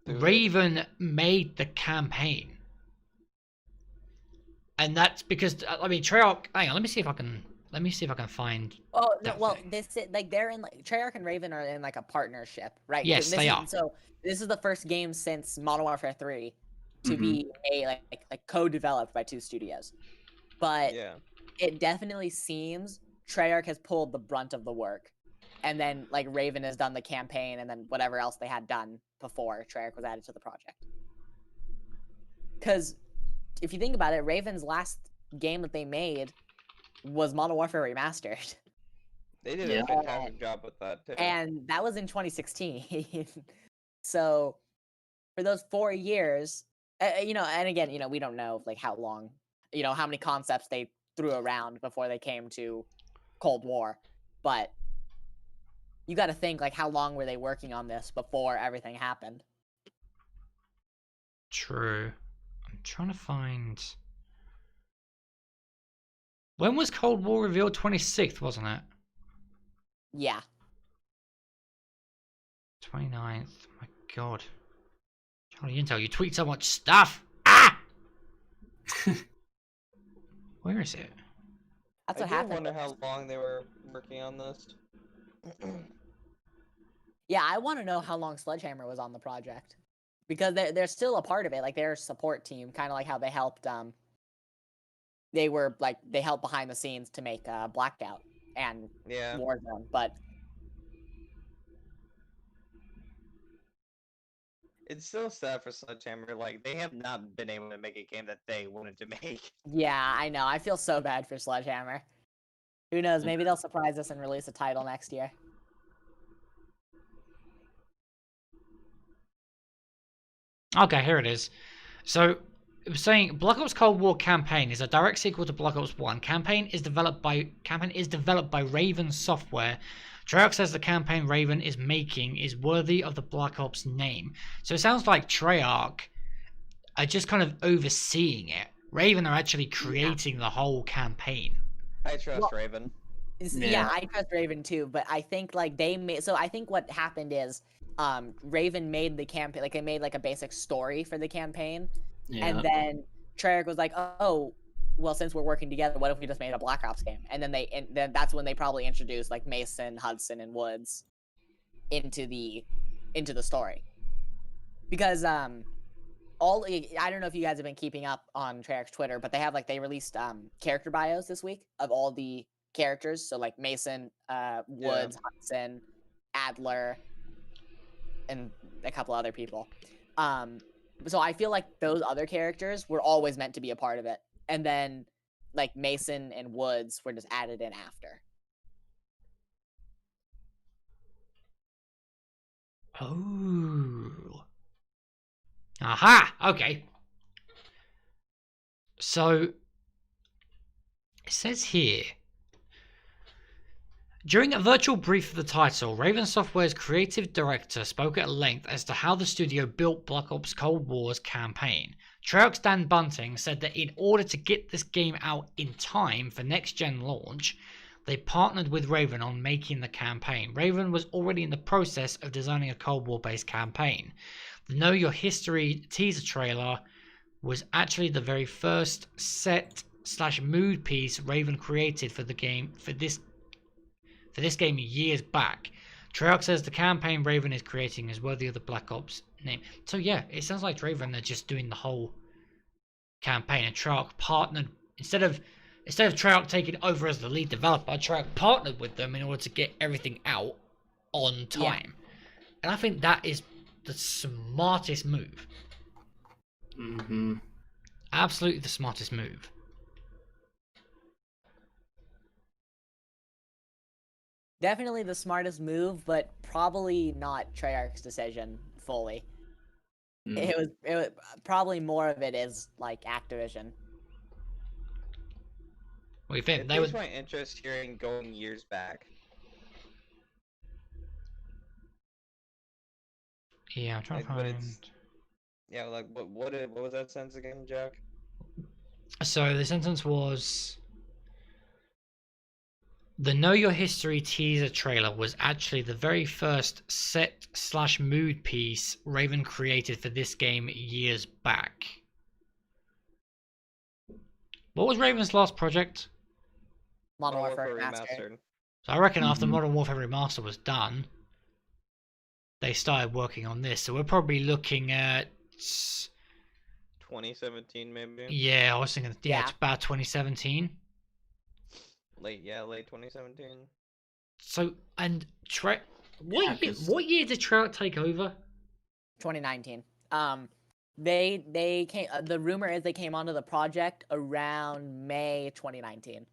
Raven made the campaign. And that's because Treyarch. Hang on, let me see if I can find. Oh no! Well, this is, like they're in like Treyarch and Raven are in like a partnership, right? Yes, they are. So this is the first game since Modern Warfare 3 to be a co-developed by two studios. But it definitely seems Treyarch has pulled the brunt of the work, and then like Raven has done the campaign, and then whatever else they had done before Treyarch was added to the project. Because if you think about it, Raven's last game that they made was Modern Warfare Remastered. They did a fantastic job with that too. And that was in 2016. So for those 4 years, and again, we don't know like how long how many concepts they threw around before they came to Cold War, but you got to think like how long were they working on this before everything happened? True. I'm trying to find. When was Cold War revealed? 26th, wasn't it? Yeah. 29th. My God. Charlie Intel, you tweet so much stuff. Ah! Where is it? That's what I happened. wonder how long they were working on this. Yeah, I want to know how long Sledgehammer was on the project, because they're still a part of it. Like, they're a support team, kind of like how they helped. They helped behind the scenes to make Blackout and Yeah. Warzone, but It's so sad for Sledgehammer. Like, they have not been able to make a game that they wanted to make. yeah, I know. I feel so bad for Sledgehammer. Who knows? Maybe they'll surprise us and release a title next year. Okay, here it is. So, it was saying Black Ops Cold War Campaign is a direct sequel to Black Ops 1. Campaign is developed by Raven Software. Treyarch says the campaign Raven is making is worthy of the Black Ops name. So it sounds like Treyarch are just kind of overseeing it. Raven are actually creating the whole campaign. I trust Raven. Yeah, I trust Raven too, but I think like they made. So I think what happened is, Raven made the campaign, like they made like a basic story for the campaign, and then Treyarch was like, oh, well, since we're working together, what if we just made a Black Ops game? And then that's when they probably introduced like Mason, Hudson, and Woods into the story, because I don't know if you guys have been keeping up on Treyarch's Twitter, but they released character bios this week of all the characters. So like Mason, Woods, Hudson, Adler, and a couple other people. So I feel like those other characters were always meant to be a part of it, and then like Mason and Woods were just added in after. Oh. Aha! Okay. So, it says here, during a virtual brief of the title, Raven Software's creative director spoke at length as to how the studio built Black Ops Cold War's campaign. Treyarch's Dan Bunting said that in order to get this game out in time for next-gen launch, they partnered with Raven on making the campaign. Raven was already in the process of designing a Cold War-based campaign. The Know Your History teaser trailer was actually the very first set/mood piece Raven created for the game for this game years back. Treyarch says the campaign Raven is creating is worthy of the Black Ops name. So yeah, it sounds like Raven are just doing the whole campaign, and Treyarch partnered instead of Treyarch taking over as the lead developer. Treyarch partnered with them in order to get everything out on time, and I think that is the smartest move. Mm-hmm. Absolutely the smartest move. Definitely the smartest move, but probably not Treyarch's decision fully. It was probably more of it is like Activision. What do you think? It They piques would. my interest hearing going years back. Yeah, I'm trying to Like, but find. it's- Yeah, like what was that sentence again, Jack? So the sentence was, the Know Your History teaser trailer was actually the very first set/mood piece Raven created for this game years back. What was Raven's last project? Modern Warfare Remastered. So I reckon after Modern Warfare Remastered was done, they started working on this. So we're probably looking at 2017 maybe. Yeah, I was thinking Yeah. it's about 2017. Late 2017. So and Yeah, what year did Treyarch take over? 2019. They came. The rumor is they came onto the project around May 2019.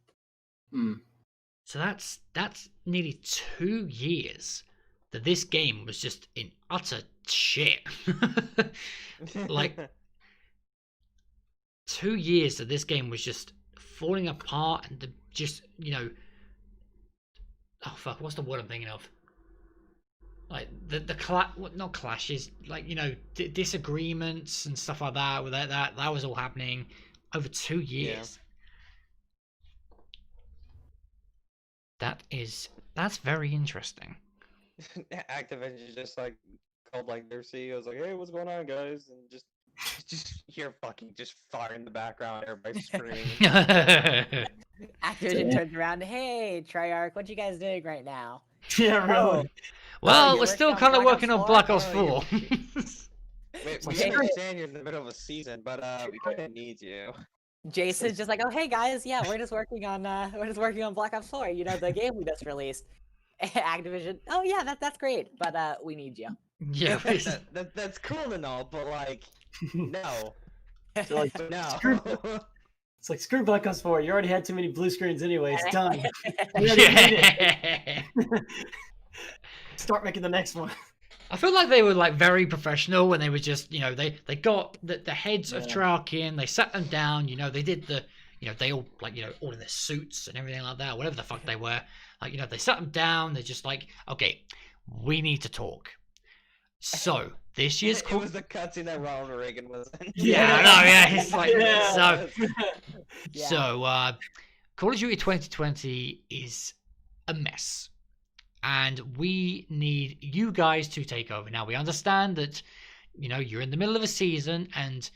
So that's nearly 2 years that this game was just in utter shit. Like, 2 years that this game was just falling apart and just, you know, oh fuck, what's the word I'm thinking of? Like not clashes, like, you know, disagreements and stuff like that. With that was all happening over 2 years. That's very interesting. Activision just like called like their CEOs like, hey, what's going on, guys? And just hear fucking just fire in the background, everybody screaming. Activision turns around, hey, Treyarch, what you guys doing right now? Yeah, really. Well, you're we're still working on kind of Black working Ops on Black Ops 4? 4. Wait, we Okay. understand you're in the middle of a season, but we kind of need you. Jason's just like, oh hey guys, yeah, we're just working on Black Ops 4, you know, the game we just released. Activision, oh yeah, that's great, but we need you. Yeah, That's cool and all, but like, no, So, like, no. it's like, screw Black Ops 4. You already had too many blue screens anyway. It's done. We already did it. yeah. Start making the next one. I feel like they were like very professional when they were just, you know, they got the heads of Yeah. Treyarch in, they sat them down, you know, they did the, you know, they all like, you know, all in their suits and everything like that, whatever the fuck they were. Like, you know, they sat them down, they're just like, okay, we need to talk. So this year's It was the cutscene that Ronald Reagan was in. yeah, I know, yeah, it's like Yeah. so. Yeah. So, Call of Duty 2020 is a mess. And we need you guys to take over. Now, we understand that, you know, you're in the middle of a season and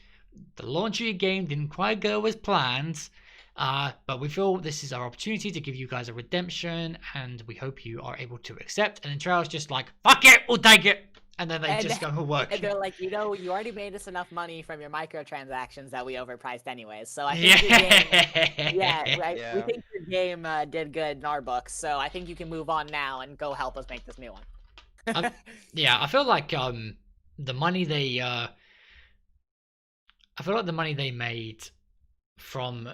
the launch of your game didn't quite go as planned. But we feel this is our opportunity to give you guys a redemption, and we hope you are able to accept. And then Trail's just like, fuck it, we'll take it. And then they just go and work. And they're like, you know, you already made us enough money from your microtransactions that we overpriced anyways. So I think your game, Yeah. we think your game did good in our books. So I think you can move on now and go help us make this new one. Yeah, I feel like the money they made from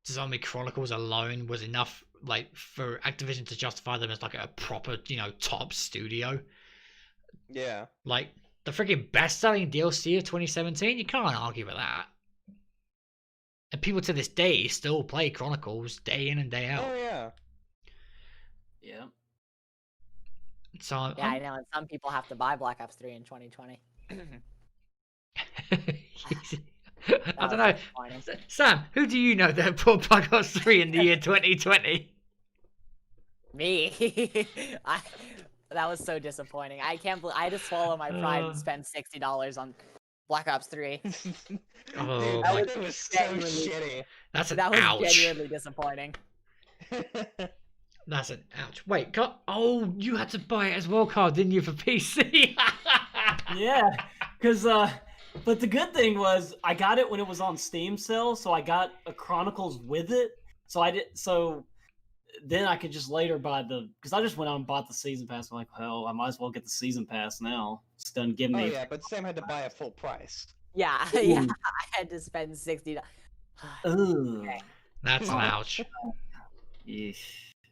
Zombie Chronicles alone was enough, like, for Activision to justify them as like a proper, you know, top studio. Yeah. Like the freaking best-selling DLC of 2017, you can't argue with that. And people to this day still play Chronicles day in and day out. Oh yeah. Yeah. So Yeah, I know. And some people have to buy Black Ops 3 in 2020. I don't know. Sam, who do you know that bought Black Ops 3 in the year 2020? Me. That was so disappointing. I can't believe I had to swallow my pride and spend $60 on Black Ops 3. Oh, Dude, my- that was so genuinely- shitty. that's an That was ouch. genuinely disappointing. That's an ouch. Wait, oh, you had to buy it as well, Carl, didn't you, for PC? Yeah, because but the good thing was I got it when it was on Steam sale, so I got a Chronicles with it. So then I could just later buy because I just went out and bought the season pass. I'm like, well, I might as well get the season pass now. It's done giving Oh me. yeah, but Sam had to buy it full price. Yeah, yeah. I had to spend $60. Ooh. Okay. That's an ouch. Yeesh.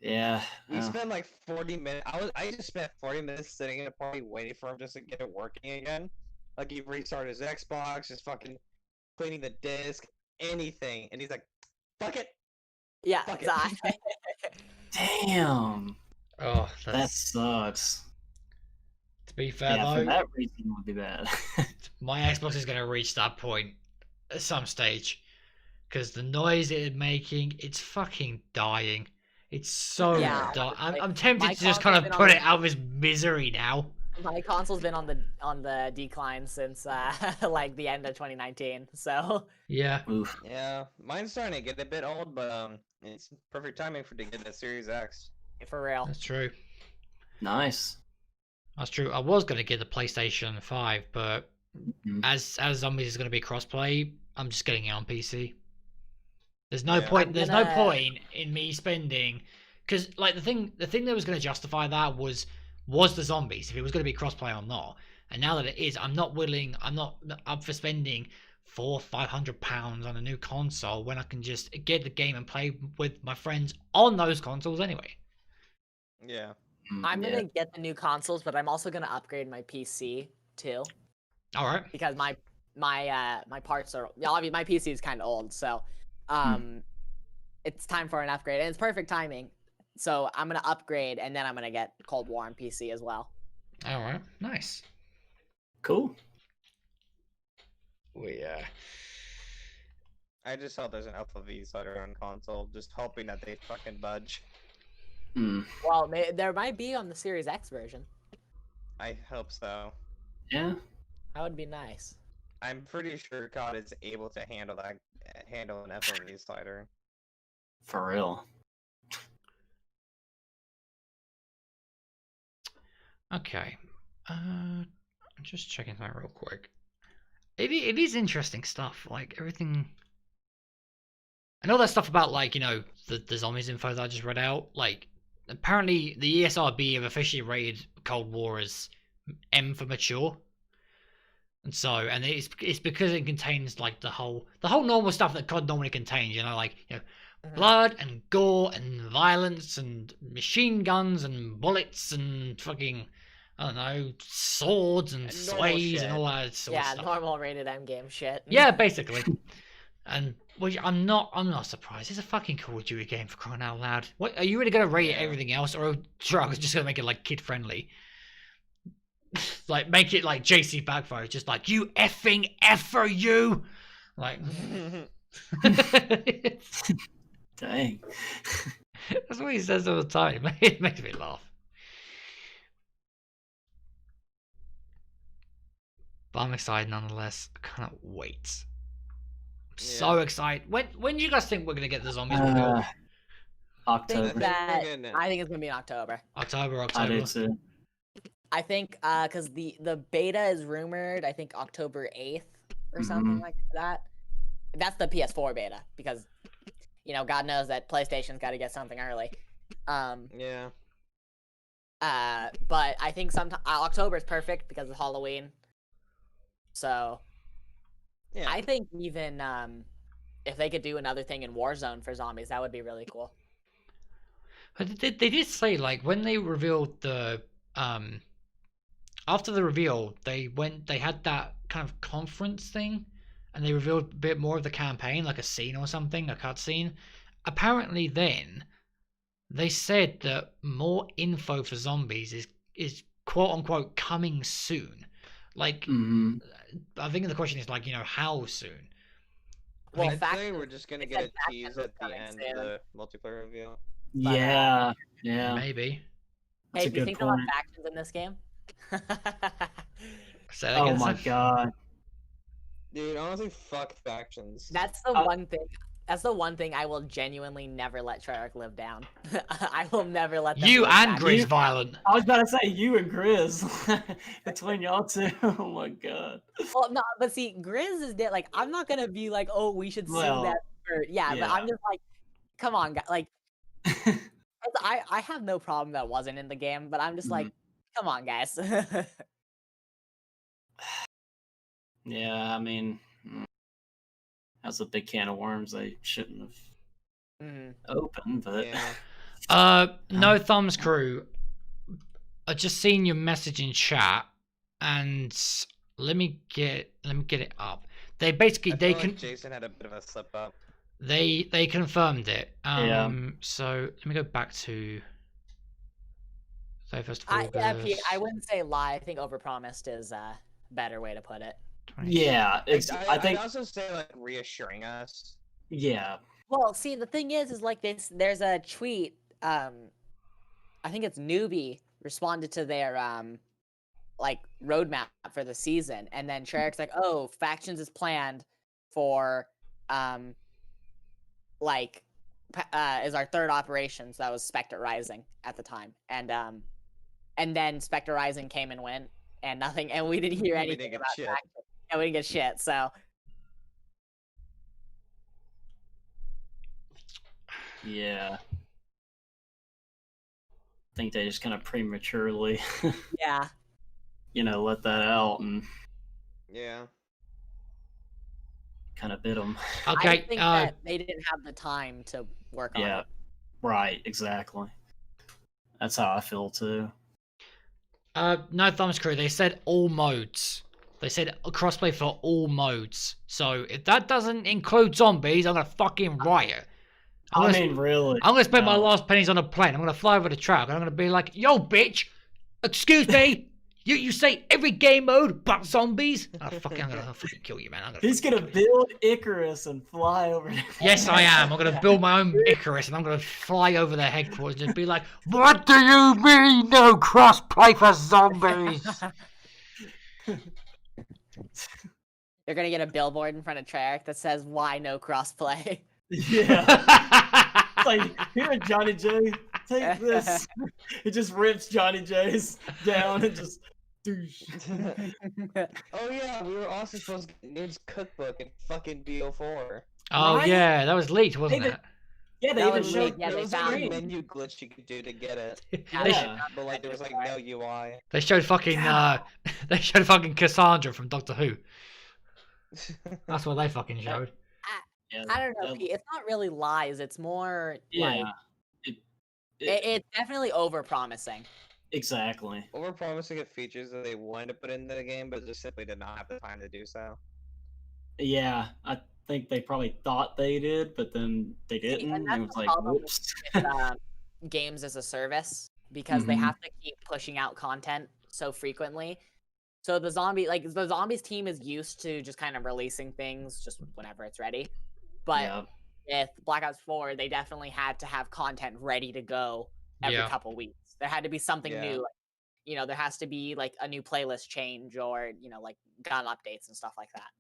Yeah. We spent like 40 minutes. I just spent 40 minutes sitting in a party waiting for him just to get it working again. Like he restarted his Xbox, just fucking cleaning the disc, anything, and he's like, "Fuck it." Yeah, Fuck so it. Damn. Oh, That that's, sucks. to be fair Yeah, though, for that reason it would be bad. my Xbox is going to reach that point at some stage. Because the noise it's making, it's fucking dying. It's so Yeah, dying. like, I'm tempted my to just kind console's of been on put the- it out of his misery now. my console's been on the decline since like the end of 2019. So Yeah. Oof. Yeah, mine's starting to get a bit old, but it's perfect timing to get the Series X. for real. That's true. Nice. That's true. I was going to get the PlayStation 5, but Mhm. as Zombies is going to be crossplay, I'm just getting it on PC. There's no Yeah. point. I'm There's no gonna- point in me spending, because like the thing that was going to justify that was the Zombies, if it was going to be crossplay or not. And now that it is, I'm not up for spending £400-500 on a new console when I can just get the game and play with my friends on those consoles anyway. Yeah. I'm Yeah. gonna get the new consoles, but I'm also gonna upgrade my PC too, All right. because my my parts are. I mean, my PC is kind of old, so it's time for an upgrade, and it's perfect timing. So I'm gonna upgrade, and then I'm gonna get Cold War on PC as well. All right, nice. Cool. I just hope there's an Alpha V slider on console, just hoping that they fucking budge. Well, there might be on the Series X version. I hope so. Yeah. That would be nice. I'm pretty sure COD is able to handle an FOV slider. For real. Okay. I'm just checking that real quick. It is interesting stuff. Like everything. And all that stuff about, like, you know, the zombies info that I just read out. Like, apparently the ESRB have officially rated Cold War as M for mature. And so, and it's because it contains, like, the whole normal stuff that COD normally contains. You know, like, you know, blood and gore and violence and machine guns and bullets and fucking, I don't know, swords and sways and all that sort of stuff. Yeah, normal rated M game shit. Yeah, basically. And which I'm not surprised. It's a fucking Call of Duty game, for crying out loud. What are you really gonna rate everything else, or are I was just gonna make it like kid friendly? Like make it like JC Backfire, just like you effing effer you, like. Dang. That's what he says all the time. It makes me laugh. But I'm excited nonetheless. I can't wait. So excited. When do you guys think we're gonna get the zombies revealed? October. I think it's gonna be in October. October. I do too. I think because the beta is rumored, I think October 8th or something like that. That's the PS4 beta because, you know, God knows that PlayStation's got to get something early. Yeah. But I think sometime October is perfect because of Halloween. So. Yeah. I think even if they could do another thing in Warzone for zombies, that would be really cool. But they did say, like, when they revealed the after the reveal, they had that kind of conference thing, and they revealed a bit more of the campaign, like a scene or something, a cutscene. Apparently, then they said that more info for zombies is quote unquote coming soon. Like, I think the question is, like, you know, how soon? Well, I'd say we're just gonna get a tease at the end of the multiplayer reveal. Yeah, maybe. Hey, do you think they'll have factions in this game? Oh my god, dude! Honestly, fuck factions. That's the one thing. That's the one thing I will genuinely never let Treyarch live down. I will never let them. You and Grizz violent. I was about to say you and Grizz. Between y'all two. Oh my god. Well, no, but see, Grizz is dead. Like, I'm not gonna be like, oh, we should see that. Yeah, but I'm just like, come on, guys. Like, I have no problem that wasn't in the game, but I'm just like, come on, guys. Yeah, I mean. That's a big can of worms they shouldn't have opened, but no thumbs crew. I just seen your message in chat, and let me get it up. They basically Jason had a bit of a slip up. They confirmed it. So let me go back to 31st of August. I wouldn't say lie. I think overpromised is a better way to put it. Yeah, I think. I'd also say like reassuring us. Yeah. Well, see, the thing is like this. There's a tweet. I think it's Newbie responded to their like roadmap for the season, and then Treyarch's like, "Oh, factions is planned for like is our third operation." So that was Spectre Rising at the time, and then Spectre Rising came and went, and nothing, and we didn't hear anything about factions. Yeah, we didn't get shit, so. Yeah. I think they just kind of prematurely, yeah, you know, let that out and kind of bit them. Okay. I think that they didn't have the time to work on it. Yeah, right, exactly. That's how I feel too. No thumbs crew. They said all modes. They said crossplay for all modes. So if that doesn't include zombies, I'm gonna fucking riot. Really? I'm gonna spend my No. last pennies on a plane. I'm gonna fly over the track and I'm gonna be like, "Yo, bitch, excuse me, you say every game mode but zombies? I'm gonna fucking kill you, man. He's gonna build Icarus and fly over. Yes, I am. I'm gonna build my own Icarus and I'm gonna fly over their headquarters and be like, "What do you mean no crossplay for zombies?" You're gonna get a billboard in front of Treyarch that says "Why no crossplay." Yeah. It's like, here, Johnny J, take this. It just rips Johnny J's down and just. Douche. Oh yeah, we were also supposed to get Noon's cookbook in fucking BO4. Oh Right? yeah, that was leaked, wasn't Hey, it? Yeah, they That even was showed. leaked, yeah, there they was like a found- menu glitch you could do to get it, They, Yeah. but like there was like no UI. they showed fucking they showed fucking Cassandra from Doctor Who. That's what they fucking showed. Yeah, I don't know. that- Pete, it's not really lies. It's more yeah. like it's definitely overpromising. Exactly. Overpromising of features that they wanted to put into the game, but just simply did not have the time to do so. Yeah, I think they probably thought they did, but then they didn't. and It that's was the like, problem with- whoops. with, games as a service because they Mhm. have to keep pushing out content so frequently. So the zombies team is used to just kind of releasing things just whenever it's ready. But Yeah. with Black Ops 4, they definitely had to have content ready to go every Yeah. couple weeks. There had to be something Yeah. new. There has to be like a new playlist change or like gun updates and stuff like that.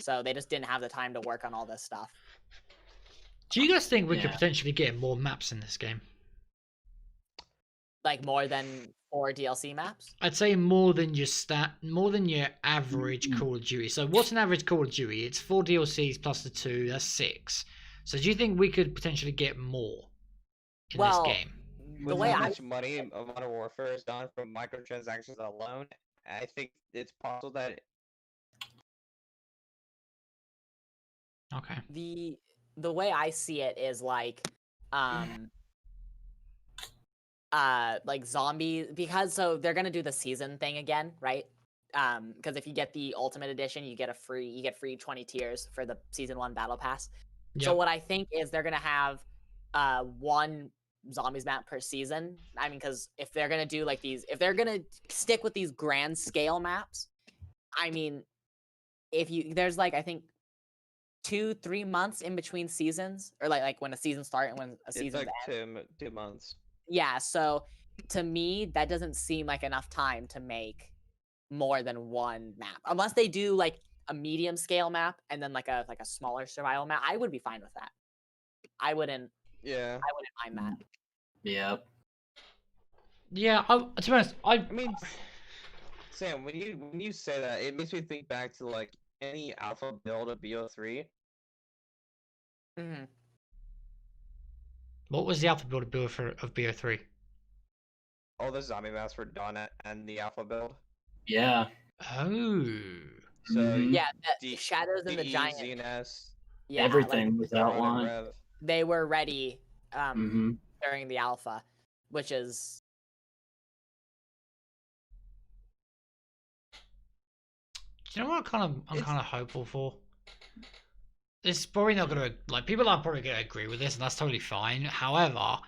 So they just didn't have the time to work on all this stuff. Do you guys think we could Yeah. potentially get more maps in this game? Like more than 4 DLC maps. I'd say more than your average Call of Duty. So what's an average Call of Duty? It's 4 DLCs plus the 2, that's 6. So do you think we could potentially get more in Well, this game? The With way how I much money Modern Warfare is done from microtransactions alone, I think it's possible that Okay. the way I see it is like like zombies, because so they're gonna do the season thing again, right? Because if you get the Ultimate Edition, you get free 20 tiers for the Season 1 Battle Pass. So Yep. what I think is they're gonna have one zombies map per season. I mean, because if they're gonna do like these, if they're gonna stick with these grand scale maps, I mean, there's like I think 2-3 months in between seasons, or like when a season starts and when a it's season like ends. 2 months. Yeah, so to me, that doesn't seem like enough time to make more than one map, unless they do like a medium scale map and then like a smaller survival map. I would be fine with that. I wouldn't Yeah. mind that. Yep. Yeah, to be honest, I mean, Sam, when you say that, it makes me think back to like any alpha build of BO3. Mhm. what was the alpha build of BO3? All the zombie maps were done and the alpha build. Yeah. Oh. So Mhm. Yeah, the D- Shadows and the DE, Giant. ZNS, Yeah, Everything like, was they're on a outlined. rev. they were ready Mm-hmm. during the alpha, which is Do you know what I'm It's- kind of hopeful for? It's probably not gonna like people are probably gonna agree with this, and that's totally fine. However,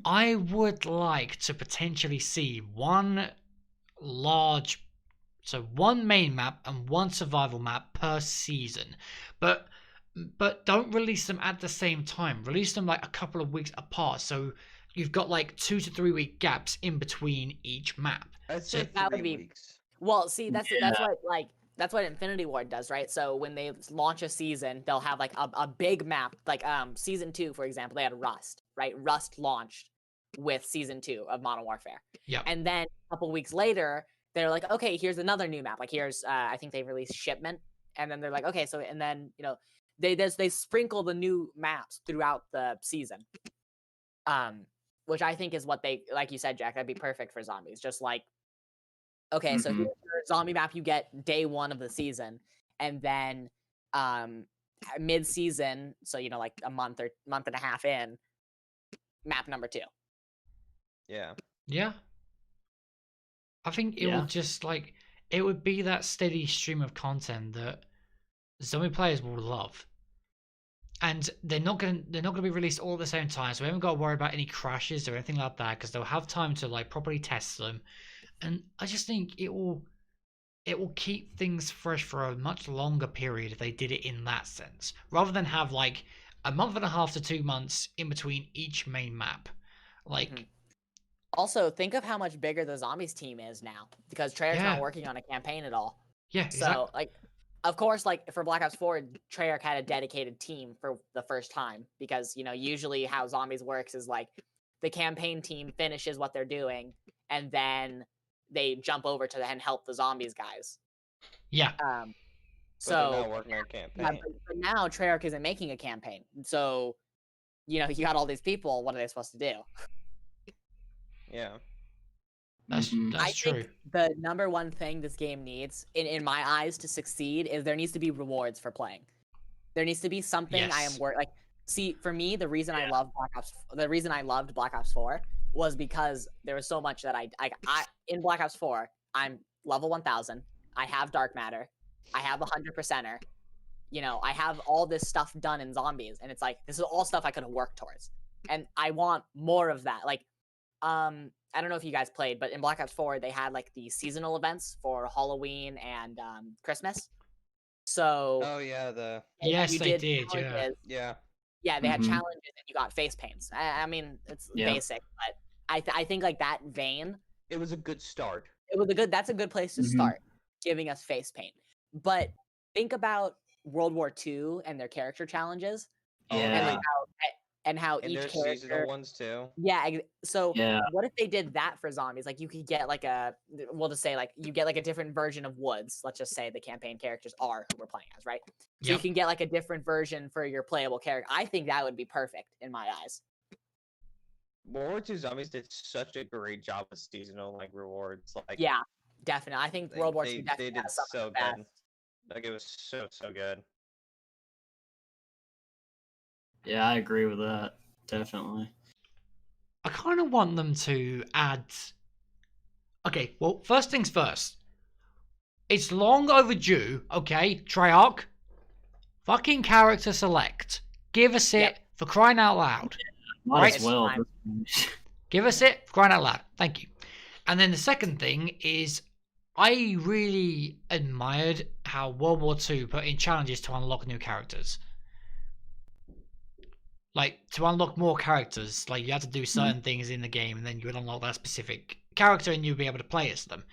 I would like to potentially see one main map and one survival map per season, but don't release them at the same time. Release them like a couple of weeks apart, so you've got like 2 to 3 week gaps in between each map. I'd So say that would 3 be- weeks. well. See, that's what Infinity Ward does, right? So when they launch a season, they'll have like a big map, like Season 2, for example. They had Rust, right? Rust launched with Season 2 of Modern Warfare. Yep. And then a couple weeks later, they're like, okay, here's another new map. Like here's I think they released Shipment, and then they're like, okay, so and then they sprinkle the new maps throughout the season. Which I think is what they, like you said, Jack, that'd be perfect for zombies. Just like, okay, so Mhm. here's your zombie map you get day 1 of the season, and then mid-season, so like a month or month and a half in, map number 2. Yeah. Yeah. I think it Yeah. would just like it would be that steady stream of content that zombie players will love. And they're not gonna be released all at the same time, so we haven't got to worry about any crashes or anything like that, because they'll have time to like properly test them. And I just think it will keep things fresh for a much longer period if they did it in that sense, rather than have like a month and a half to 2 months in between each main map. Like, Also, think of how much bigger the Zombies team is now, because Treyarch's Yeah. not working on a campaign at all. yeah, So, exactly. like, of course, like for Black Ops 4, Treyarch had a dedicated team for the first time, because usually how Zombies works is like the campaign team finishes what they're doing, and then they jump over to and help the Zombies guys. Yeah, But So they're not working on a yeah, campaign. but now Treyarch isn't making a campaign, so you got all these people. What are they supposed to do? Yeah. that's I true. think the number one thing this game needs, in my eyes, to succeed is there needs to be rewards for playing. There needs to be something I am Yes. like. See, for me, the reason I loved Black Ops 4 was because there was so much that I in Black Ops 4, I'm level 1000. I have dark matter. I have 100%er. I have all this stuff done in Zombies, and it's like this is all stuff I could have worked towards, and I want more of that. Like, I don't know if you guys played, but in Black Ops 4, they had like the seasonal events for Halloween and Christmas. So Oh yeah, Yes, you they did, yeah. challenges. yeah. Yeah, they had Mhm. challenges and you got face paints. I mean, it's Yeah. basic, but I think like that vein, It was a good start. that's a good place to Mhm. start, giving us face paint. But think about World War II and their character challenges, and Yeah. like how And each there's character. seasonal ones too. Yeah, so Yeah. what if they did that for Zombies? Like you could get like we'll just say like you get like a different version of Woods. Let's just say the campaign characters are who we're playing as, right? So you Yep. can get like a different version for your playable character. I think that would be perfect in my eyes. World War II Zombies did such a great job with seasonal rewards. Like Yeah, definitely. I think they, World War they, II definitely they did has some so of the best. good. Like it was so good. Yeah, I agree with that. Definitely. I kind of want them to add. Okay, well, first things first. It's long overdue, okay, Treyarch. Fucking character select. Give us it Yep. for crying out loud. Might Right. as well. Fine. Give us it for crying out loud. Thank you. And then the second thing is, I really admired how World War II put in challenges to unlock new characters. Like, to unlock more characters, like you had to do certain things in the game, and then you would unlock that specific character, and you'd be able to play as them.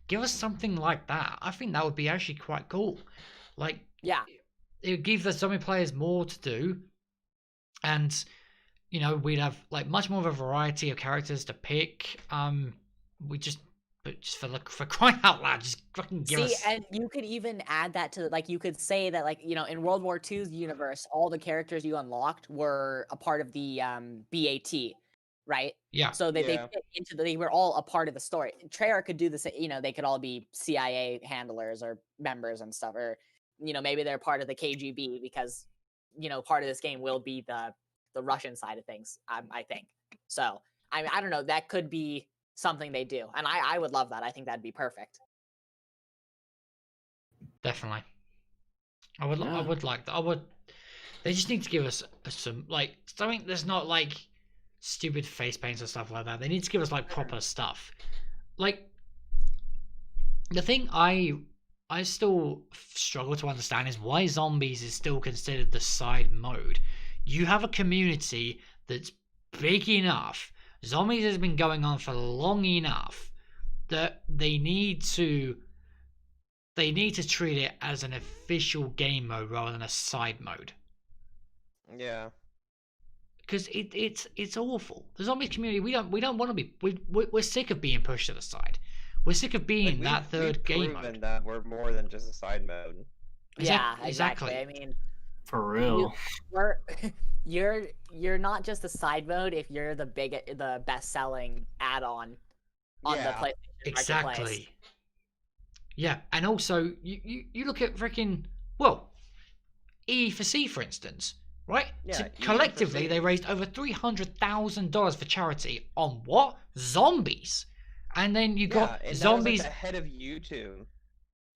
Give us something like that. I think that would be actually quite cool. Like, Yeah, it would give the zombie players more to do, and we'd have like much more of a variety of characters to pick. But just for crying out loud, just fucking give see, us. and you could even add that to like you could say that like in World War II's universe, all the characters you unlocked were a part of the BAT, right? Yeah, So they Yeah. fit into they were all a part of the story. Treyarch could do the same, they could all be CIA handlers or members and stuff, or maybe they're part of the KGB because part of this game will be the Russian side of things. I think so. I don't know. That could be something they do, and I would love that. I think that'd be perfect. definitely. I would Yeah. like that. I would. They just need to give us some like something that's not like stupid face paints or stuff like that. They need to give us like proper stuff. Like the thing I still struggle to understand is why Zombies is still considered the side mode. You have a community that's big enough. Zombies has been going on for long enough that they need to treat it as an official game mode rather than a side mode. Yeah. Because it's awful. The Zombies community, we don't want to be. We're sick of being pushed to the side. We're sick of being that third game we've proven mode. that we're more than just a side mode. Yeah, exactly. I mean, For real. you're not just a side mode if you're the best selling add-on on the Yeah. PlayStation Marketplace. Exactly. Yeah, and also you look at freaking E4C for instance, right? Yeah, So E4C. collectively they raised over $300,000 for charity on what? Zombies. And then you got and Zombies. that was, ahead of YouTube.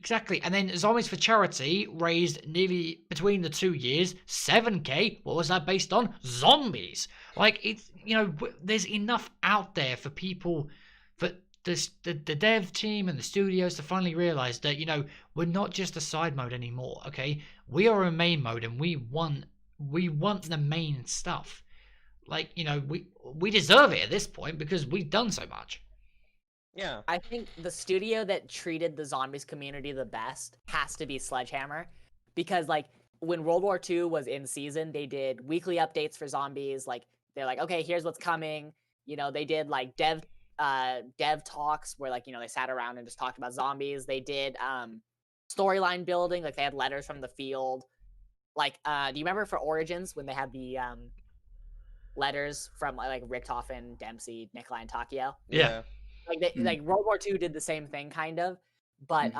Exactly. And then Zombies for Charity raised nearly, between the 2 years, 7K. What was that based on? Zombies. Like, it's, there's enough out there for people, for the dev team and the studios to finally realize that, we're not just a side mode anymore, okay? We are a main mode, and we want the main stuff. Like, we deserve it at this point because we've done so much. Yeah. I think the studio that treated the Zombies community the best has to be Sledgehammer, because like when World War II was in season, they did weekly updates for Zombies. Like they're like, okay, here's what's coming. They did like dev talks where like they sat around and just talked about Zombies. They did storyline building, like they had letters from the field. Like do you remember for Origins when they had the letters from like Richtofen, Dempsey, Nikolai, and Takio? Yeah. Like World War II did the same thing kind of, but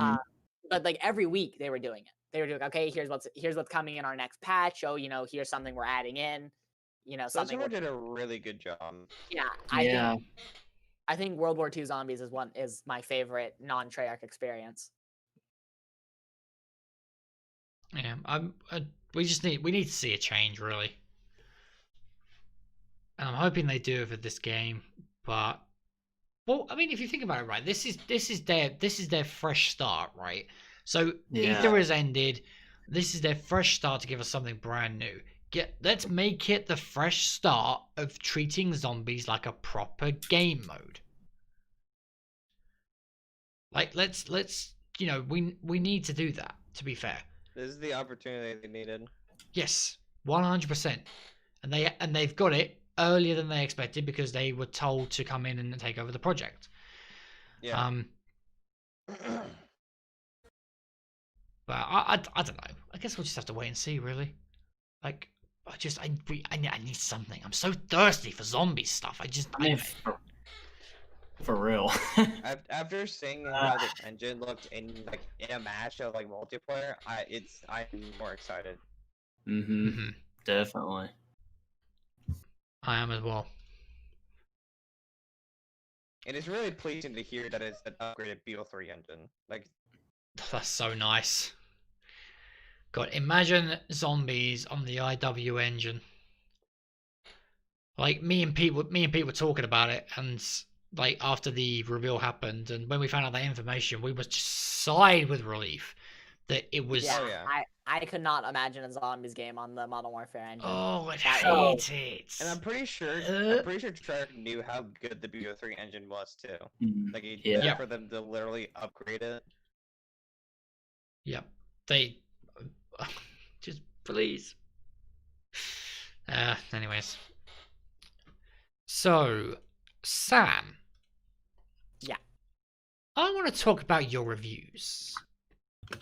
like every week they were doing it. They were doing, okay, here's what's coming in our next patch. Oh, here's something we're adding in. Something. Sledgehammer did a really good job. Yeah, I think World War II Zombies is my favorite non-Treyarch experience. Yeah, we need to see a change, really. And I'm hoping they do it for this game, but. Well, I mean, if you think about it, right, this is their fresh start, right? So Ether has ended. This is their fresh start to give us something brand new. Let's make it the fresh start of treating Zombies like a proper game mode. Like let's we need to do that. To be fair, this is the opportunity they needed. Yes, 100%, and they've got it earlier than they expected because they were told to come in and take over the project. Yeah. But I don't know. I guess we'll just have to wait and see, really. Like, I need something. I'm so thirsty for zombie stuff. For real. After seeing how the engine looked in a match of like multiplayer, I'm more excited. Mm-hmm. Definitely. I am as well. And it's really pleasing to hear that it's an upgraded BO3 engine. Like, that's so nice. God, imagine Zombies on the IW engine. Like me and Pete were talking about it, and like after the reveal happened, and when we found out that information, we were just sighed with relief that it was. Yeah. I could not imagine a Zombies game on the Modern Warfare engine. Oh, I hate it. And I'm pretty sure Treyarch knew how good the BO3 engine was too. Like, for them to literally upgrade it. Yep. They just please. Anyways. So, Sam. Yeah. I want to talk about your reviews.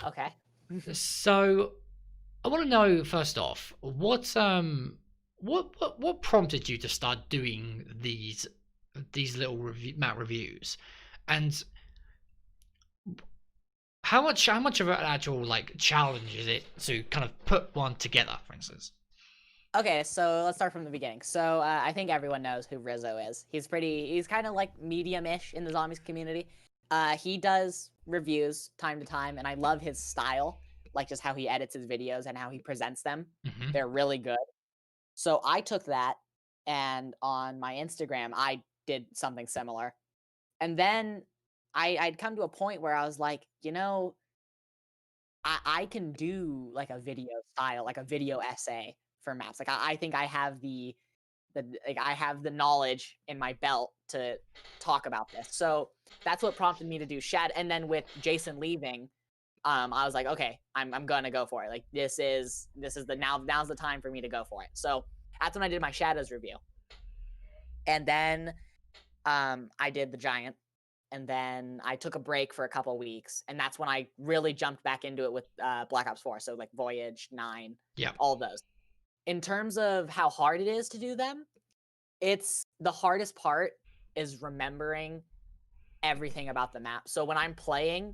Okay. So, I want to know first off, what prompted you to start doing these little map reviews, and how much of an actual like challenge is it to kind of put one together, for instance? Okay, so let's start from the beginning. So I think everyone knows who Rizzo is. He's kind of like medium-ish in the Zombies community. He does reviews time to time, and I love his style, like just how he edits his videos and how he presents them. Mm-hmm. They're really good. So I took that, and on my Instagram, I did something similar. And then I'd come to a point where I was like, I can do like a video style, like a video essay for maps. Like I think I have the knowledge in my belt to talk about this. So that's what prompted me to do Shad. And then with Jason leaving, I was like, okay, I'm gonna go for it. Like now's the time for me to go for it. So that's when I did my Shadows review. And then I did the Giant. And then I took a break for a couple weeks, and that's when I really jumped back into it with Black Ops 4. So like Voyage, 9, all of those. In terms of how hard it is to do them, it's the hardest part is remembering everything about the map. So when I'm playing,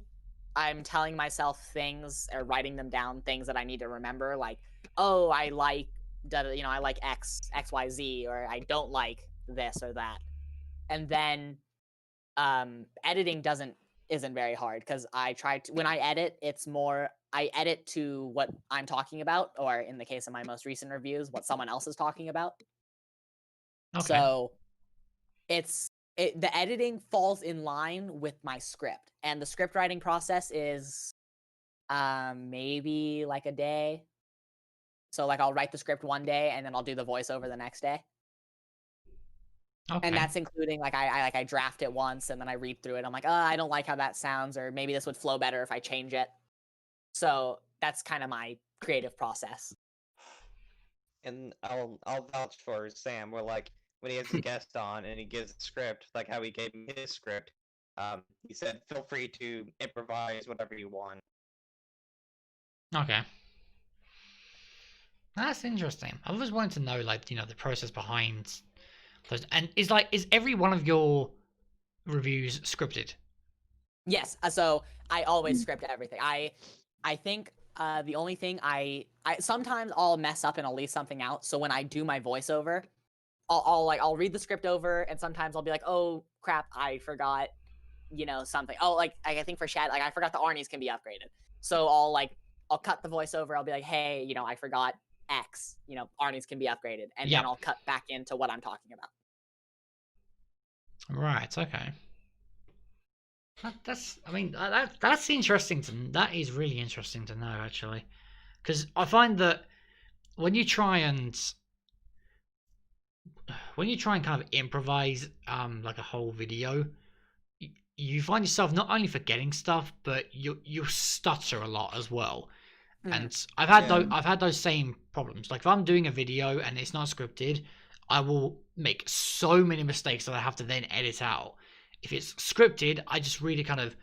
I'm telling myself things or writing them down, things that I need to remember, like, oh, I like I like XYZ, or I don't like this or that. And then editing doesn't isn't very hard because I try to when I edit, it's more I edit to what I'm talking about, or in the case of my most recent reviews, what someone else is talking about. Okay. So the editing falls in line with my script, and the script writing process is maybe like a day. So like I'll write the script one day and then I'll do the voiceover the next day. Okay. And that's including like I draft it once and then I read through it. I'm like, I don't like how that sounds, or maybe this would flow better if I change it. So that's kind of my creative process. And I'll vouch for Sam. Where like when he has a guest on and he gives a script, like how he gave me his script, he said, "Feel free to improvise whatever you want." Okay. That's interesting. I always wanted to know, like, you know, the process behind those. And is every one of your reviews scripted? Yes. So I always script everything. I think the only thing I sometimes I'll mess up and I'll leave something out. So when I do my voiceover, I'll read the script over, and sometimes I'll be like, oh crap, I forgot, something. Oh, like I think for Shad, like I forgot the Arnie's can be upgraded. So I'll cut the voiceover. I'll be like, hey, I forgot X. Arnie's can be upgradred, and then I'll cut back into what I'm talking about. Right. Okay. That's interesting that is really interesting to know, actually, because I find that when you try and kind of improvise like a whole video, you find yourself not only forgetting stuff, but you stutter a lot as well. And I've had those same problems. Like if I'm doing a video and it's not scripted, I will make so many mistakes that I have to then edit out. If it's scripted, I just read it kind of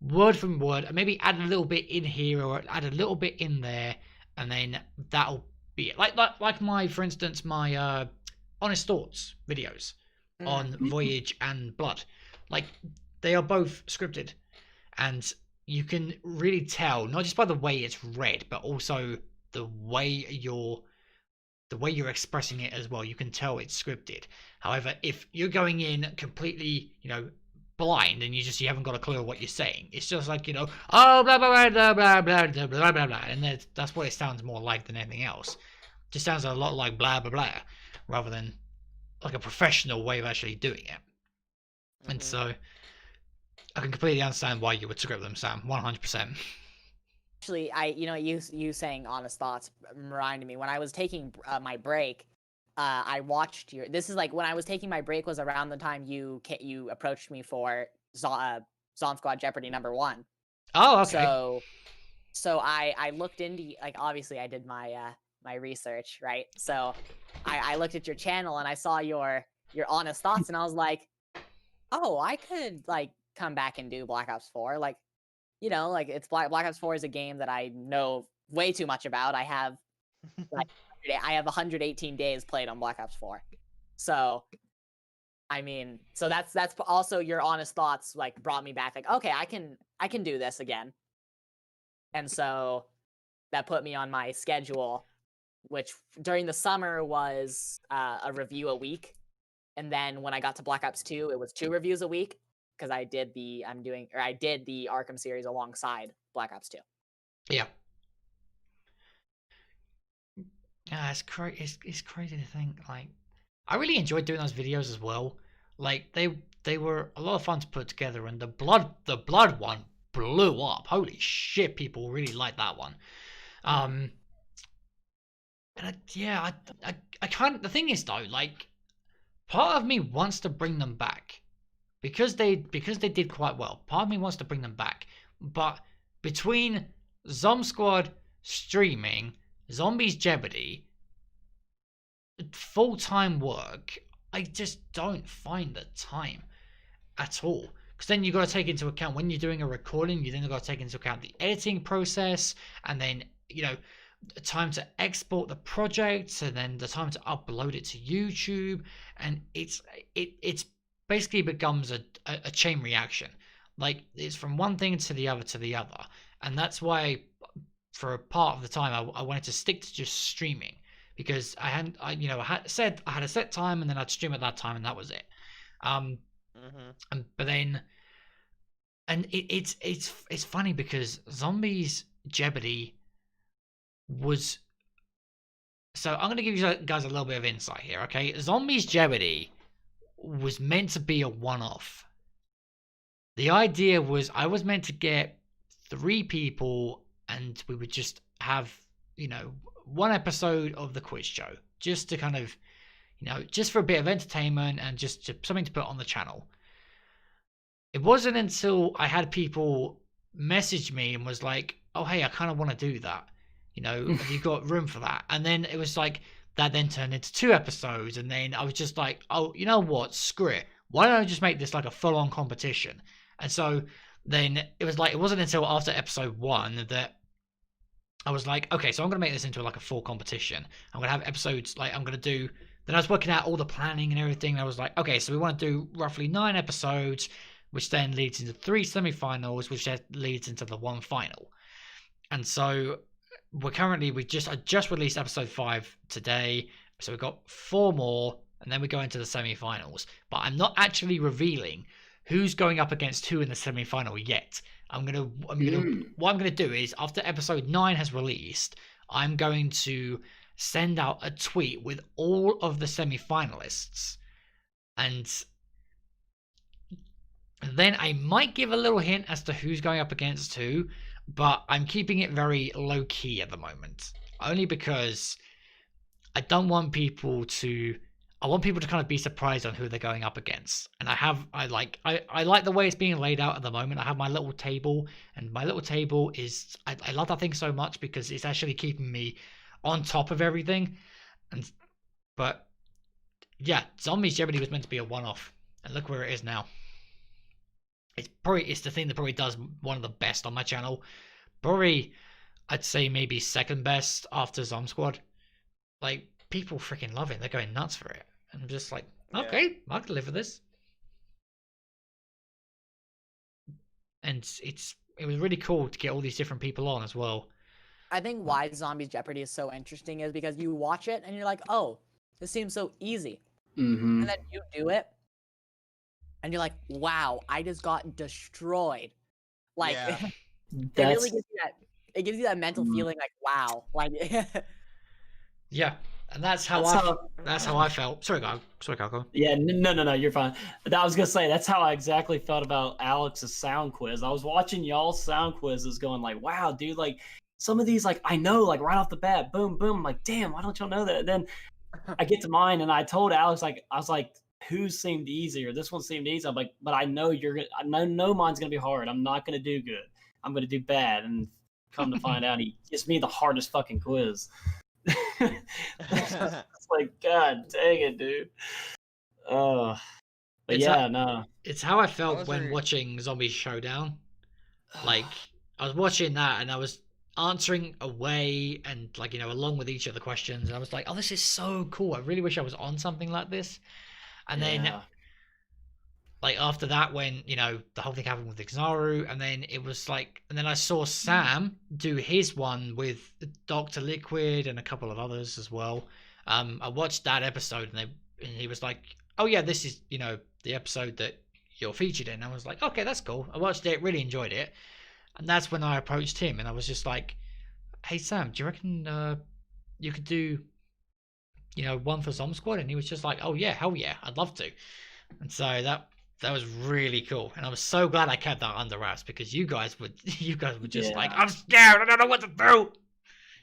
word from word and maybe add a little bit in here or add a little bit in there, and then that'll be it. Like for instance, my Honest Thoughts videos on Voyage and Blood. Like they are both scripted, and you can really tell not just by the way it's read, but also the way you're expressing it as well. You can tell it's scripted. However, if you're going in completely, blind and you haven't got a clue of what you're saying, it's just like, oh, blah blah blah blah blah blah blah blah blah blah, and that's what it sounds more like than anything else. It just sounds a lot like blah blah blah, rather than like a professional way of actually doing it. And so I can completely understand why you would script them, Sam. 100%. Actually, you saying Honest Thoughts reminded me when I was taking my break. I watched your. This is like when I was taking my break was around the time you approached me for ZombSquad Jeopardy #1. Oh, okay. So I looked into, like, obviously I did my my research, right? So I looked at your channel and I saw your Honest Thoughts, and I was like, oh, I could like come back and do Black Ops 4. Like, like it's Black Ops 4 is a game that I know way too much about. I have 118 days played on Black Ops 4. So, so that's also your Honest Thoughts like brought me back. Like, okay, I can do this again. And so that put me on my schedule, which during the summer was a review a week. And then when I got to Black Ops 2, it was 2 reviews a week, because I did the Arkham series alongside Black Ops 2. Yeah. Yeah, it's crazy to think. Like, I really enjoyed doing those videos as well. Like they were a lot of fun to put together, and the blood one blew up. Holy shit, people really liked that one. And I can't. The thing is though, like, part of me wants to bring them back because they did quite well. Part of me wants to bring them back, but between ZombSquad streaming, Zombies Jeopardy, full-time work, I just don't find the time at all. Because then you got to take into account when you're doing a recording, you then got to take into account the editing process, and then the time to export the project, and then the time to upload it to YouTube, and it's basically becomes a chain reaction. Like, it's from one thing to the other, and that's why for a part of the time I wanted to stick to just streaming, because I had a set time, and then I'd stream at that time, and that was it. But then And it's funny because Zombies Jeopardy was. So I'm gonna give you guys a little bit of insight here, okay? Zombies Jeopardy was meant to be a one-off. The idea was I was meant to get 3 people and we would just have, one episode of the quiz show just to kind of, just for a bit of entertainment and just something to put on the channel. It wasn't until I had people message me and was like, oh, hey, I kind of want to do that. Have you got room for that? And then it was like, that then turned into 2 episodes. And then I was just like, oh, you know what? Screw it. Why don't I just make this like a full-on competition? And so then it was like, it wasn't until after episode 1 that I was like, okay, so I'm going to make this into like a full competition. I'm going to have episodes, like I'm going to do, then I was working out all the planning and everything. And I was like, okay, so we want to do roughly 9 episodes, which then leads into 3 semifinals, which then leads into the 1 final. And so I just released episode 5 today. So we've got 4 more, and then we go into the semifinals. But I'm not actually revealing who's going up against who in the semifinal yet. What I'm gonna do is after episode 9 has released, I'm going to send out a tweet with all of the semifinalists, and then I might give a little hint as to who's going up against who, but I'm keeping it very low key at the moment, only because I want people to kind of be surprised on who they're going up against. And I like the way it's being laid out at the moment. I have my little table, and my little table is, I love that thing so much because it's actually keeping me on top of everything. But yeah, Zombies Jeopardy was meant to be a one-off, and look where it is now. It's the thing that probably does one of the best on my channel. Probably, I'd say maybe second best after ZombSquad. Like, people freaking love it. They're going nuts for it. And I'm just like, okay, I'll deliver this. And it was really cool to get all these different people on as well. I think why Zombies Jeopardy is so interesting is because you watch it and you're like, oh, this seems so easy. Mm-hmm. And then you do it, and you're like, wow, I just got destroyed. Like, it really gives you that mental feeling like, wow. Like, yeah. And that's how I felt. Sorry, Gargo. Yeah, no, you're fine. I was gonna say that's how I exactly felt about Alex's sound quiz. I was watching y'all's sound quizzes, going like, "Wow, dude! Like some of these, like I know, like right off the bat, boom, boom. I'm like, damn, why don't y'all know that?" And then I get to mine, and I told Alex, I was like, "Whose seemed easier? This one seemed easy." I'm like, "But I know I know mine's gonna be hard. I'm not gonna do good. I'm gonna do bad." And come to find out, he gives me the hardest fucking quiz. It's like, god dang it, dude. But it's how I felt when watching Zombie Showdown. Like, I was watching that and I was answering away and like, along with each of the questions, and I was like, oh, this is so cool. I really wish I was on something like this. And then like after that, when the whole thing happened with Xaru, and then it was like, and then I saw Sam do his one with Dr. Liquid and a couple of others as well. I watched that episode, and he was like, "Oh yeah, this is the episode that you're featured in." I was like, "Okay, that's cool." I watched it, really enjoyed it, and that's when I approached him, and I was just like, "Hey Sam, do you reckon you could do one for ZombSquad?" And he was just like, "Oh yeah, hell yeah, I'd love to." And so that was really cool, and I was so glad I kept that under wraps, because you guys were just like, "I'm scared, I don't know what to do."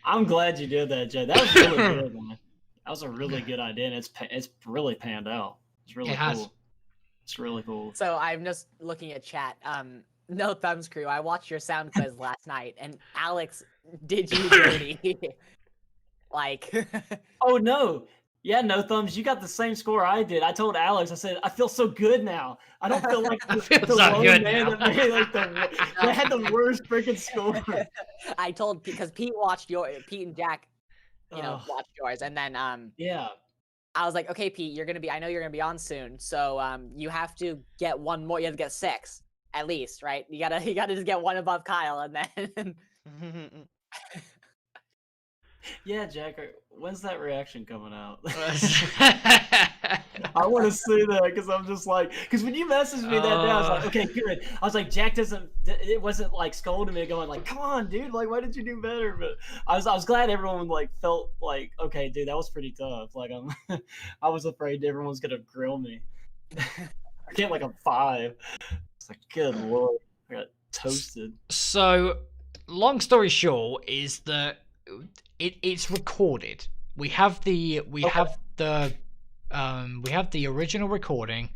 I'm glad you did that, Jay. That was really good, man. That was a really good idea, and it's really panned out. It's really cool. It's really cool. So I'm just looking at chat. No Thumbs Crew, I watched your sound quiz last night, and Alex did you dirty. Like, oh no. Yeah, No Thumbs, you got the same score I did. I told Alex, I said, I feel so good now. I don't feel like the lone man that made that had the worst freaking score. I told, because Pete and Jack, watched yours, and then I was like, okay, Pete, I know you're gonna be on soon, so you have to get one more. You have to get 6 at least, right? You gotta just get one above Kyle, and then. Yeah, Jack. When's that reaction coming out? I I want to see that because I'm just like, because when you messaged me that day, I was like, okay, good. I was like, Jack doesn't. It wasn't like scolding me, going like, come on, dude, like, why did you do better? But I was glad everyone like felt like, okay, dude, that was pretty tough. Like I was afraid everyone was gonna grill me. I get like a 5. It's like, good lord, I got toasted. So, long story short, is that it's recorded. We have the original recording.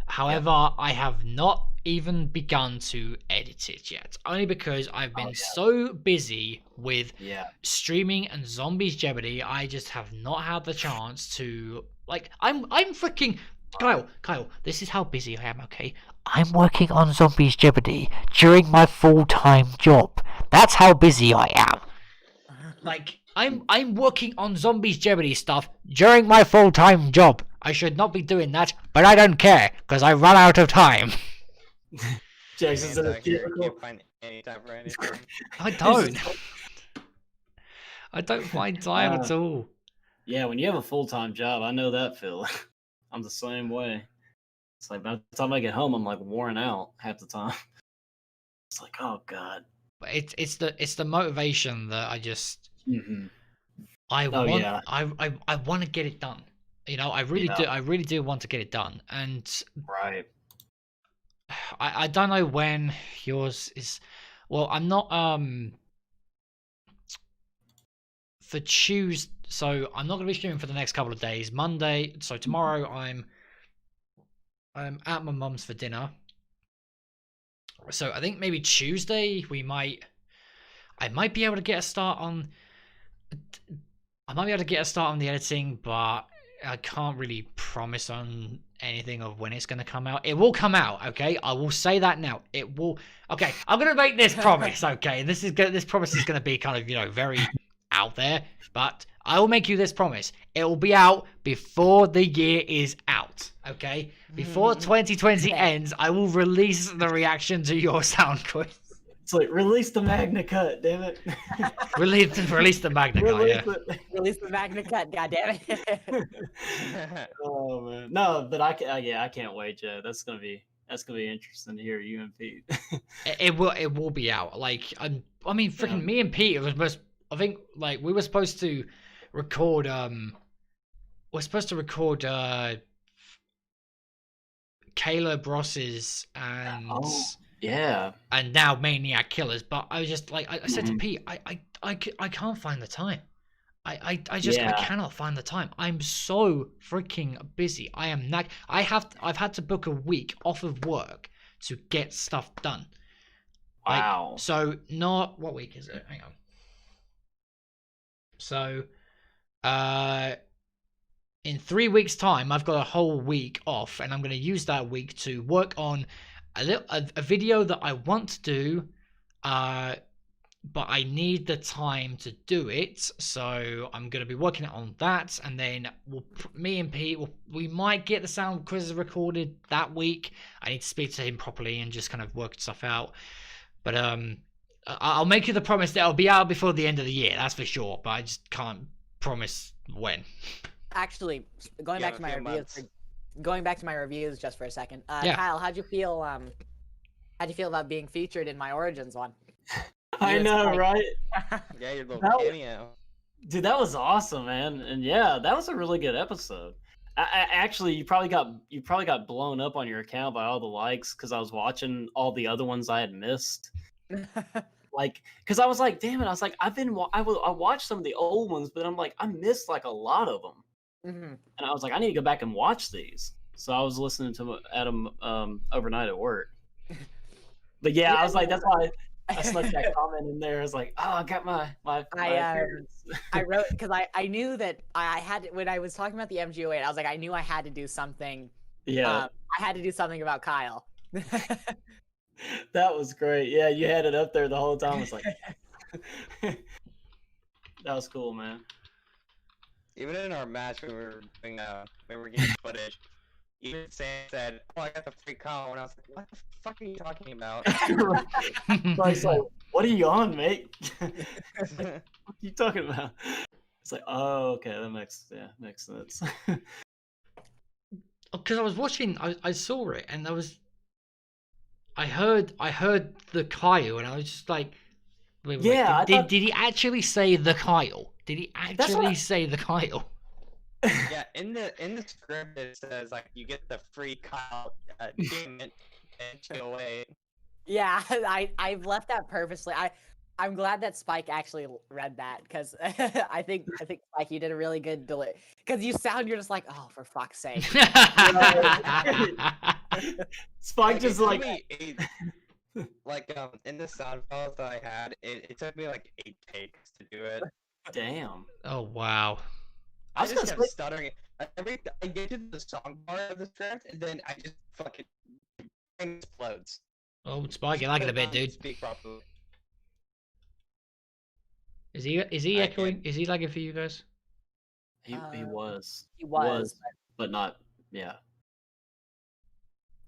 However, I have not even begun to edit it yet, only because I've been so busy with streaming and Zombies Jeopardy. I just have not had the chance to I'm freaking Kyle, this is how busy I am, okay? I'm working on Zombies Jeopardy during my full-time job. That's how busy I am. Like, I'm working on Zombies Jeopardy stuff during my full-time job. I should not be doing that, but I don't care, because I run out of time. Jackson's in a cubicle. Can't find any time for anything. I don't. I don't find time at all. Yeah, when you have a full-time job, I know that feeling. I'm the same way. It's like by the time I get home, I'm like worn out half the time. It's like, oh god. But it's the motivation that I just I want to get it done. You know, I really do want to get it done. And right. I don't know when yours is. Well, I'm not for Tuesday, so I'm not going to be streaming for the next couple of days. Monday, so tomorrow I'm at my mum's for dinner. So I think maybe Tuesday I might be able to get a start on. I might be able to get a start on the editing, but I can't really promise on anything of when it's going to come out. It will come out, okay? I will say that now. It will. Okay, I'm going to make this promise, okay? And this promise is going to be kind of, very out there, but I will make you this promise. It will be out before the year is out, okay? Before 2020 ends, I will release the reaction to your sound quiz. It's like, release the Magna Cut, damn it. Release the Magna Cut, yeah. Release the Magna Cut, goddammit. Oh man, no, but I can't wait, Joe. That's gonna be interesting to hear you and Pete. It will be out. Like freaking me and Pete. I think we were supposed to record. Kayla Bross's and and now Maniac Killers, but I was just like I said to Pete, I can't find the time. I cannot find the time. I'm so freaking busy. I've had to book a week off of work to get stuff done. Wow. What week is it? Hang on. So in 3 weeks' time, I've got a whole week off, and I'm going to use that week to work on a video that I want to do, but I need the time to do it. So I'm going to be working on that, and then me and Pete, we might get the sound quizzes recorded that week. I need to speak to him properly and just kind of work stuff out. But I'll make you the promise that it'll be out before the end of the year. That's for sure. But I just can't promise when. Actually, going back to my reviews just for a second. Kyle, how'd you feel about being featured in my Origins one? I know, right? Yeah, your little cameo. Dude, that was awesome, man. And yeah, that was a really good episode. Actually, you probably got blown up on your account by all the likes because I was watching all the other ones I had missed. Because I was like, damn it! I was like, I watched some of the old ones, but I'm like, I missed like a lot of them. And I was like, I need to go back and watch these. So I was listening to Adam overnight at work. But yeah, I was like, that's why I snuck that comment in there. I was like, oh, I got my I wrote because I knew that I had when I was talking about the MGO8, I was like, I knew I had to do something. Yeah, I had to do something about Kyle. That was great. Yeah, you had it up there the whole time. I was like, that was cool, man. Even in our match when we were getting footage, even Sam said, "Oh, I got the free combo," and I was like, "What the fuck are you talking about?" I was like, What are you on, mate? What are you talking about? It's like, oh, okay, that makes sense. Because I was watching, I saw it, and I heard the Kyle, and I was just like, wait, Yeah, did he actually say the Kyle? Did he what actually I- say the Kyle? Yeah, in the script it says like you get the free Kyle damn it, and go away. Yeah, I've left that purposely. I'm glad that Spike actually read that because I think Spike, you did a really good delay. Because you're just like, oh, for fuck's sake. Spike just it took like, me in the sound files that I had, it took me like 8 takes to do it. damn. Oh wow. I I was just gonna kept say, stuttering. I get to the song part of the script, and then I just fucking brain explodes. Oh, Spike, you like it a bit, dude. Speak properly. Is he I echoing? Is he lagging for you guys? he Uh, was. He was. But not, yeah.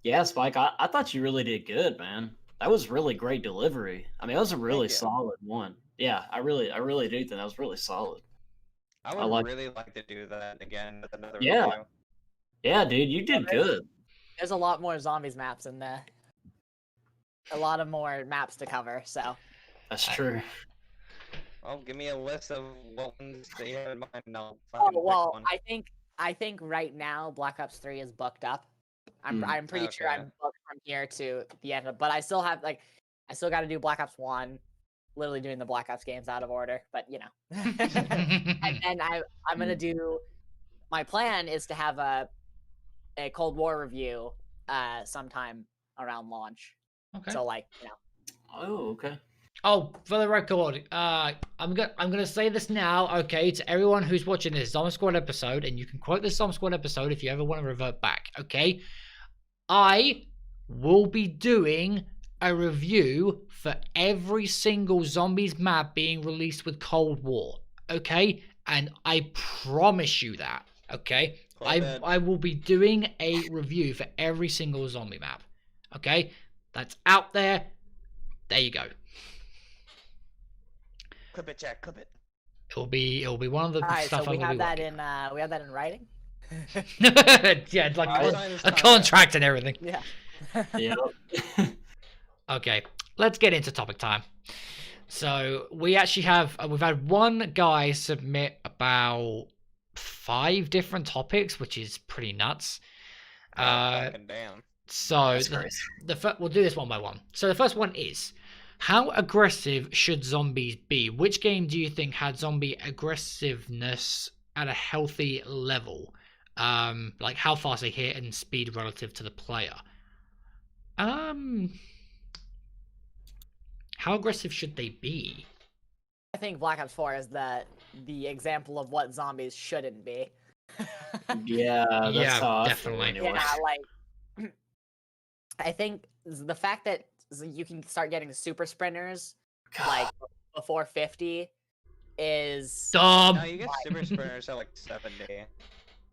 Yeah, Spike, I thought you really did good, man. That was really great delivery. I mean, that was a really you. solid one. Yeah, I really do think that was really solid. I I would like- really like to do that again with another Yeah. review. Yeah, dude, you did good. There's a lot more zombies maps in there. A lot of more maps to cover. So That's true. Well, give me a list of what ones that you have in mind, and I'll oh fucking pick well, one. I think right now Black Ops 3 is booked up. Hmm. I'm pretty sure Okay. I'm booked from here to the end. But I still have I still got to do Black Ops 1. Literally doing the Black Ops games out of order, but you know. And then I'm gonna do. My plan is to have a Cold War review sometime around launch. Okay. So you know. Oh, okay. Oh, for the record, I'm gonna say this now, okay, to everyone who's watching this ZombSquad episode, and you can quote this ZombSquad episode if you ever want to revert back, okay? I will be doing a review for every single Zombies map being released with Cold War, okay? And I promise you that, okay? I will be doing a review for every single zombie map, okay? That's out there. There you go. Clip it, Jack. Clip it. It'll be one of the All right, stuff so we I'm have gonna that in we have that in writing. yeah, it's like I'll sign this a contract. contract and everything. Yeah. Yep. Okay, let's get into topic time. So we actually have we've had one guy submit about 5 different topics, which is pretty nuts. Fucking damn. So That's crazy. we'll do this one by one. So the first one is, how aggressive should zombies be? Which game do you think had zombie aggressiveness at a healthy level? Like how fast they hit and speed relative to the player. How aggressive should they be? I think Black Ops 4 is the example of what zombies shouldn't be. Yeah, that's Yeah, how I feel definitely. anyway. Yeah, I think the fact that you can start getting super sprinters before 50 is Dumb. No, you get super sprinters at like 70.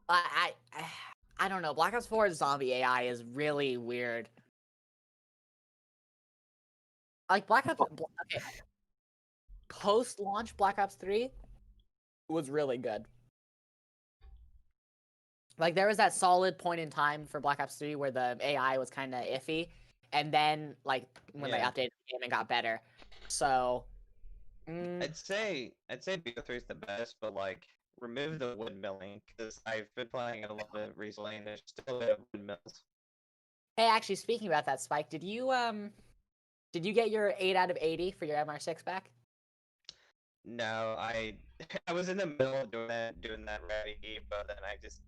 I don't know. Black Ops 4's zombie AI is really weird. Like Black Ops, okay. Post-launch Black Ops 3 was really good. Like there was that solid point in time for Black Ops 3 where the AI was kind of iffy, and then when they Yeah. updated the game, it got better. So, I'd say BO3 is the best, but like remove the windmilling because I've been playing it a little bit recently, and there's still a bit of windmills. hey, actually, speaking about that, Spike, did you get your 8 out of 80 for your MR6 back? No, I was in the middle of doing that ready, but then I just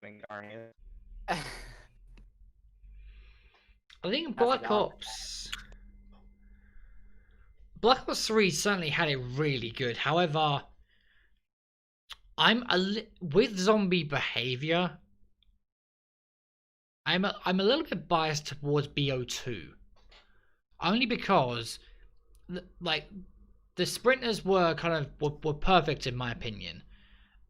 couldn't garner it. I think I forgot. Black Ops 3 certainly had it really good. However, with zombie behavior, I'm a little bit biased towards BO2. Only because the sprinters were were perfect in my opinion.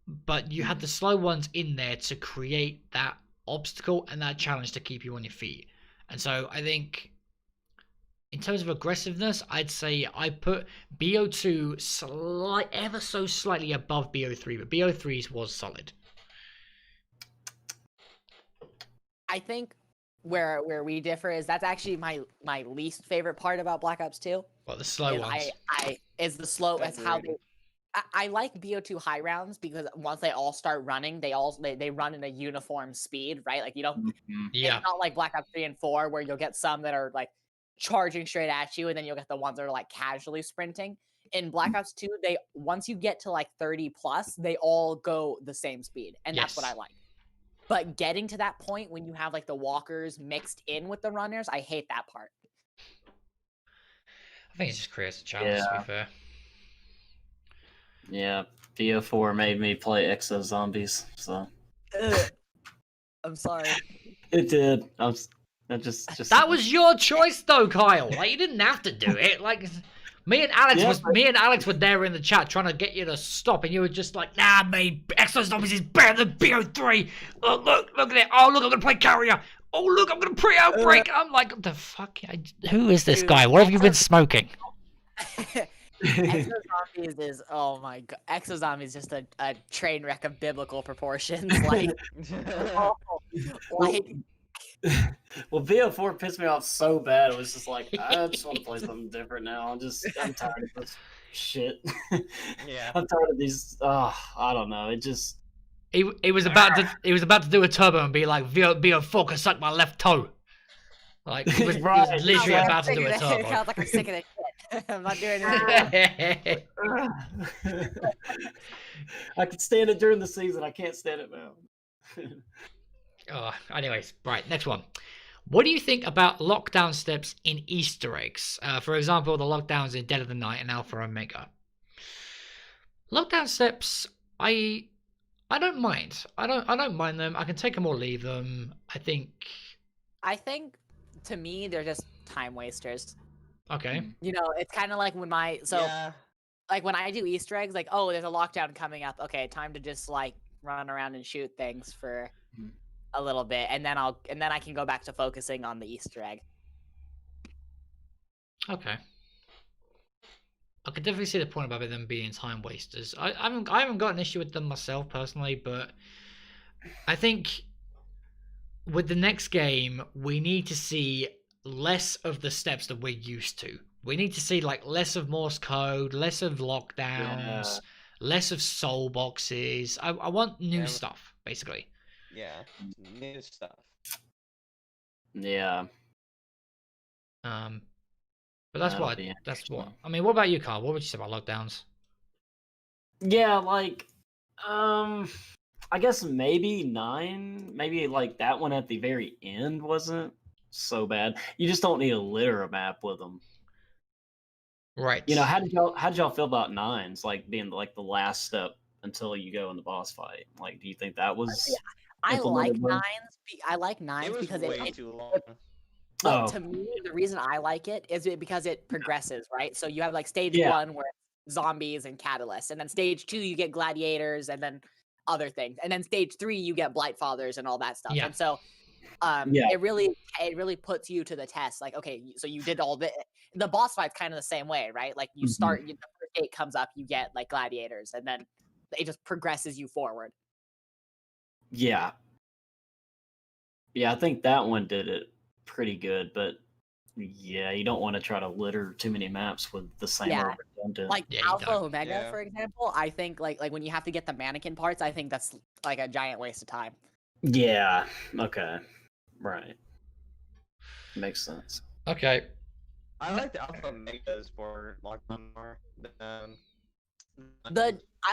But you had the slow ones in there to create that obstacle and that challenge to keep you on your feet. And so I think in terms of aggressiveness, I'd say I put BO2 ever so slightly above BO3, but BO3's was solid. I think where we differ is that's actually my least favorite part about Black Ops 2. Well, the slow Is ones. is the slow as how Agreed. I like BO2 high rounds because once they all start running, they run in a uniform speed, right? Like you don't Yeah. it's not like Black Ops 3 and 4 where you'll get some that are like charging straight at you, and then you'll get the ones that are like casually sprinting. In Black Ops 2, they once you get to like 30 plus, they all go the same speed, and that's what I Yes. like. But getting to that point when you have like the walkers mixed in with the runners, I hate that part. I think it just creates a challenge, to Yeah. be fair. Yeah, BO4 made me play Exo Zombies, so Ugh. I'm sorry. it did. I just That was your choice, though, Kyle. Like, you didn't have to do it. Like, me and Alex were there in the chat trying to get you to stop, and you were just like, "Nah, mate, Exo Zombies is better than BO3. Oh, look at it. Oh, look, I'm gonna play Carrier. Oh, look, I'm gonna pre-outbreak." I'm like, "What the fuck? Who is this Dude, guy? What have you been smoking?" Exo Zombies is oh my god. Exo Zombies is just a train wreck of biblical proportions. Like, like Well, BO4 pissed me off so bad. It was just like, I just want to play something different now. I'm tired of this shit. Yeah. I'm tired of these. I don't know. It just. He was about to do a turbo and be like, "BO4 can suck my left toe." Like, he was Right, literally exactly. about to do a turbo. I was like, I'm sick of this shit. I'm not doing it anymore. I could stand it during the season. I can't stand it now. Anyways, right, next one. What do you think about lockdown steps in Easter eggs? For example, the lockdowns in Dead of the Night and Alpha Omega. Lockdown steps, I don't mind. I don't mind them. I can take them or leave them. I think. To me, they're just time wasters. Okay. You know, it's kind of like when like when I do Easter eggs, like, oh, there's a lockdown coming up. Okay, time to just like run around and shoot things for a little bit, and then I can go back to focusing on the Easter egg. Okay. I could definitely see the point about them being time wasters. I haven't got an issue with them myself personally, but I think with the next game, we need to see less of the steps that we're used to. We need to see like less of Morse code, less of lockdowns, less of soul boxes. I want new stuff, basically. Yeah, new stuff. Yeah. But that's That'll what be interesting. I mean. What about you, Carl? What would you say about lockdowns? Yeah, like, I guess maybe 9. Maybe like that one at the very end wasn't so bad. You just don't need a litter map with them. Right. You know, how did y'all feel about 9s like being like the last step until you go in the boss fight? Like, do you think that was? I like implemented well? 9s. I like 9s It was because way it too long. But Oh. to me, the reason I like it is because it progresses, right? So you have like stage Yeah. 1 where it's zombies and catalysts, and then stage 2 you get gladiators, and then other things, and then stage 3 you get blight fathers and all that stuff. Yeah. And so, Yeah. it really puts you to the test. Like, okay, so you did all the boss fight's kind of the same way, right? Like you start, the first gate comes up, you get like gladiators, and then it just progresses you forward. Yeah. Yeah, I think that one did it pretty good, but yeah, you don't want to try to litter too many maps with the same Yeah. redundant. Like Yeah, you Alpha don't. Omega, Yeah. for example, I think like when you have to get the mannequin parts, I think that's like a giant waste of time. Yeah. Okay. Right. Makes sense. Okay. I like the Alpha Megas for lockdown more. I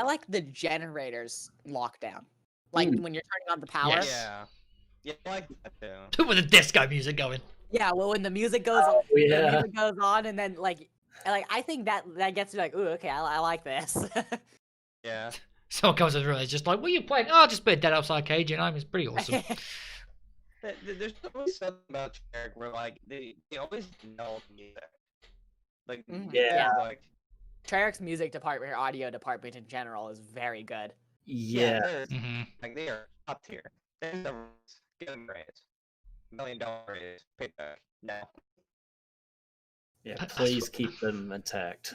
like the generators lockdown. Like when you're turning on the power. Yes. Yeah, I like that too. With the disco music going. Yeah, well when the music goes on, yeah. the music goes on, and then like I think that gets me like, ooh, okay, I like this. Yeah. Someone comes in the room, it's just like, what are you playing? Oh, just a bit of Dead Ops Arcade, you know? It's pretty awesome. There's always something about Treyarch where like they always know the music. Like Yeah. like Treyarch's music department or audio department in general is very good. Yeah. hmm like they are top tier. There's a give them a raise. $1 million raise. Payback. No. Yeah, That's please what- keep them intact.